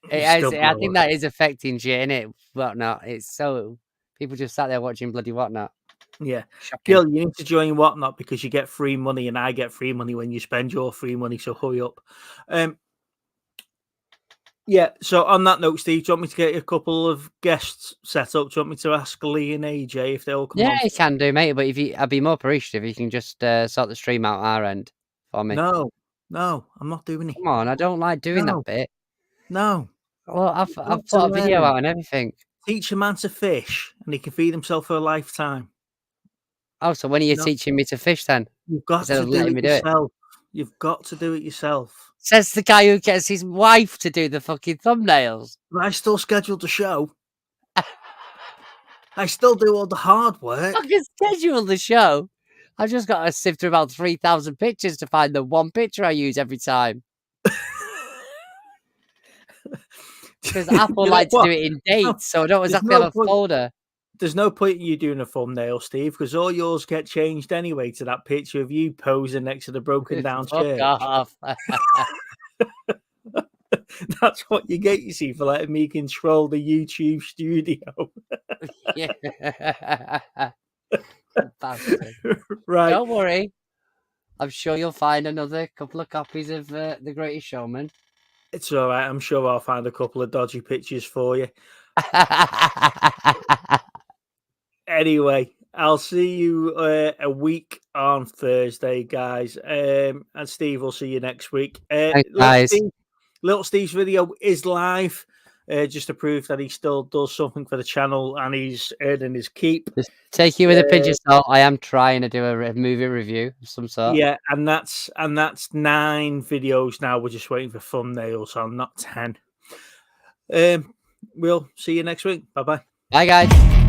I think that is affecting shit, innit? Whatnot. It's so... People just sat there watching bloody Whatnot. Yeah. Shocking. Gil, you need to join Whatnot because you get free money and I get free money when you spend your free money, so hurry up. Yeah, so on that note, Steve, do you want me to get a couple of guests set up? Do you want me to ask Lee and AJ if they'll come on? Yeah, you can do, mate, but I'd be more appreciative if you can just sort the stream out our end for me. No, I'm not doing it. Come on, I don't like doing that bit. No. Well, I've put a video out and everything. Teach a man to fish and he can feed himself for a lifetime. Oh, so when are you teaching me to fish then? You've got to do it yourself. You've got to do it yourself. Says the guy who gets his wife to do the fucking thumbnails. But I still scheduled the show. I still do all the hard work. I can schedule the show. I've just got to sift through about 3,000 pictures to find the one picture I use every time. Because Apple like to do it in dates, so I don't exactly have a folder. There's no point in you doing a thumbnail, Steve, because all yours get changed anyway to that picture of you posing next to the broken down church. Off. That's what you get, you see, for letting me control the YouTube studio. Yeah. Right. Don't worry. I'm sure you'll find another couple of copies of The Greatest Showman. It's all right. I'm sure I'll find a couple of dodgy pictures for you. Anyway, I'll see you a week on Thursday, guys. And Steve, we'll see you next week. Thanks, guys. Little Steve's video is live, just to prove that he still does something for the channel and he's earning his keep. Just take you with a pinch of salt. I am trying to do a movie review of some sort. Yeah, and that's 9 videos now. We're just waiting for thumbnails, so not 10. We'll see you next week. Bye-bye. Bye, guys.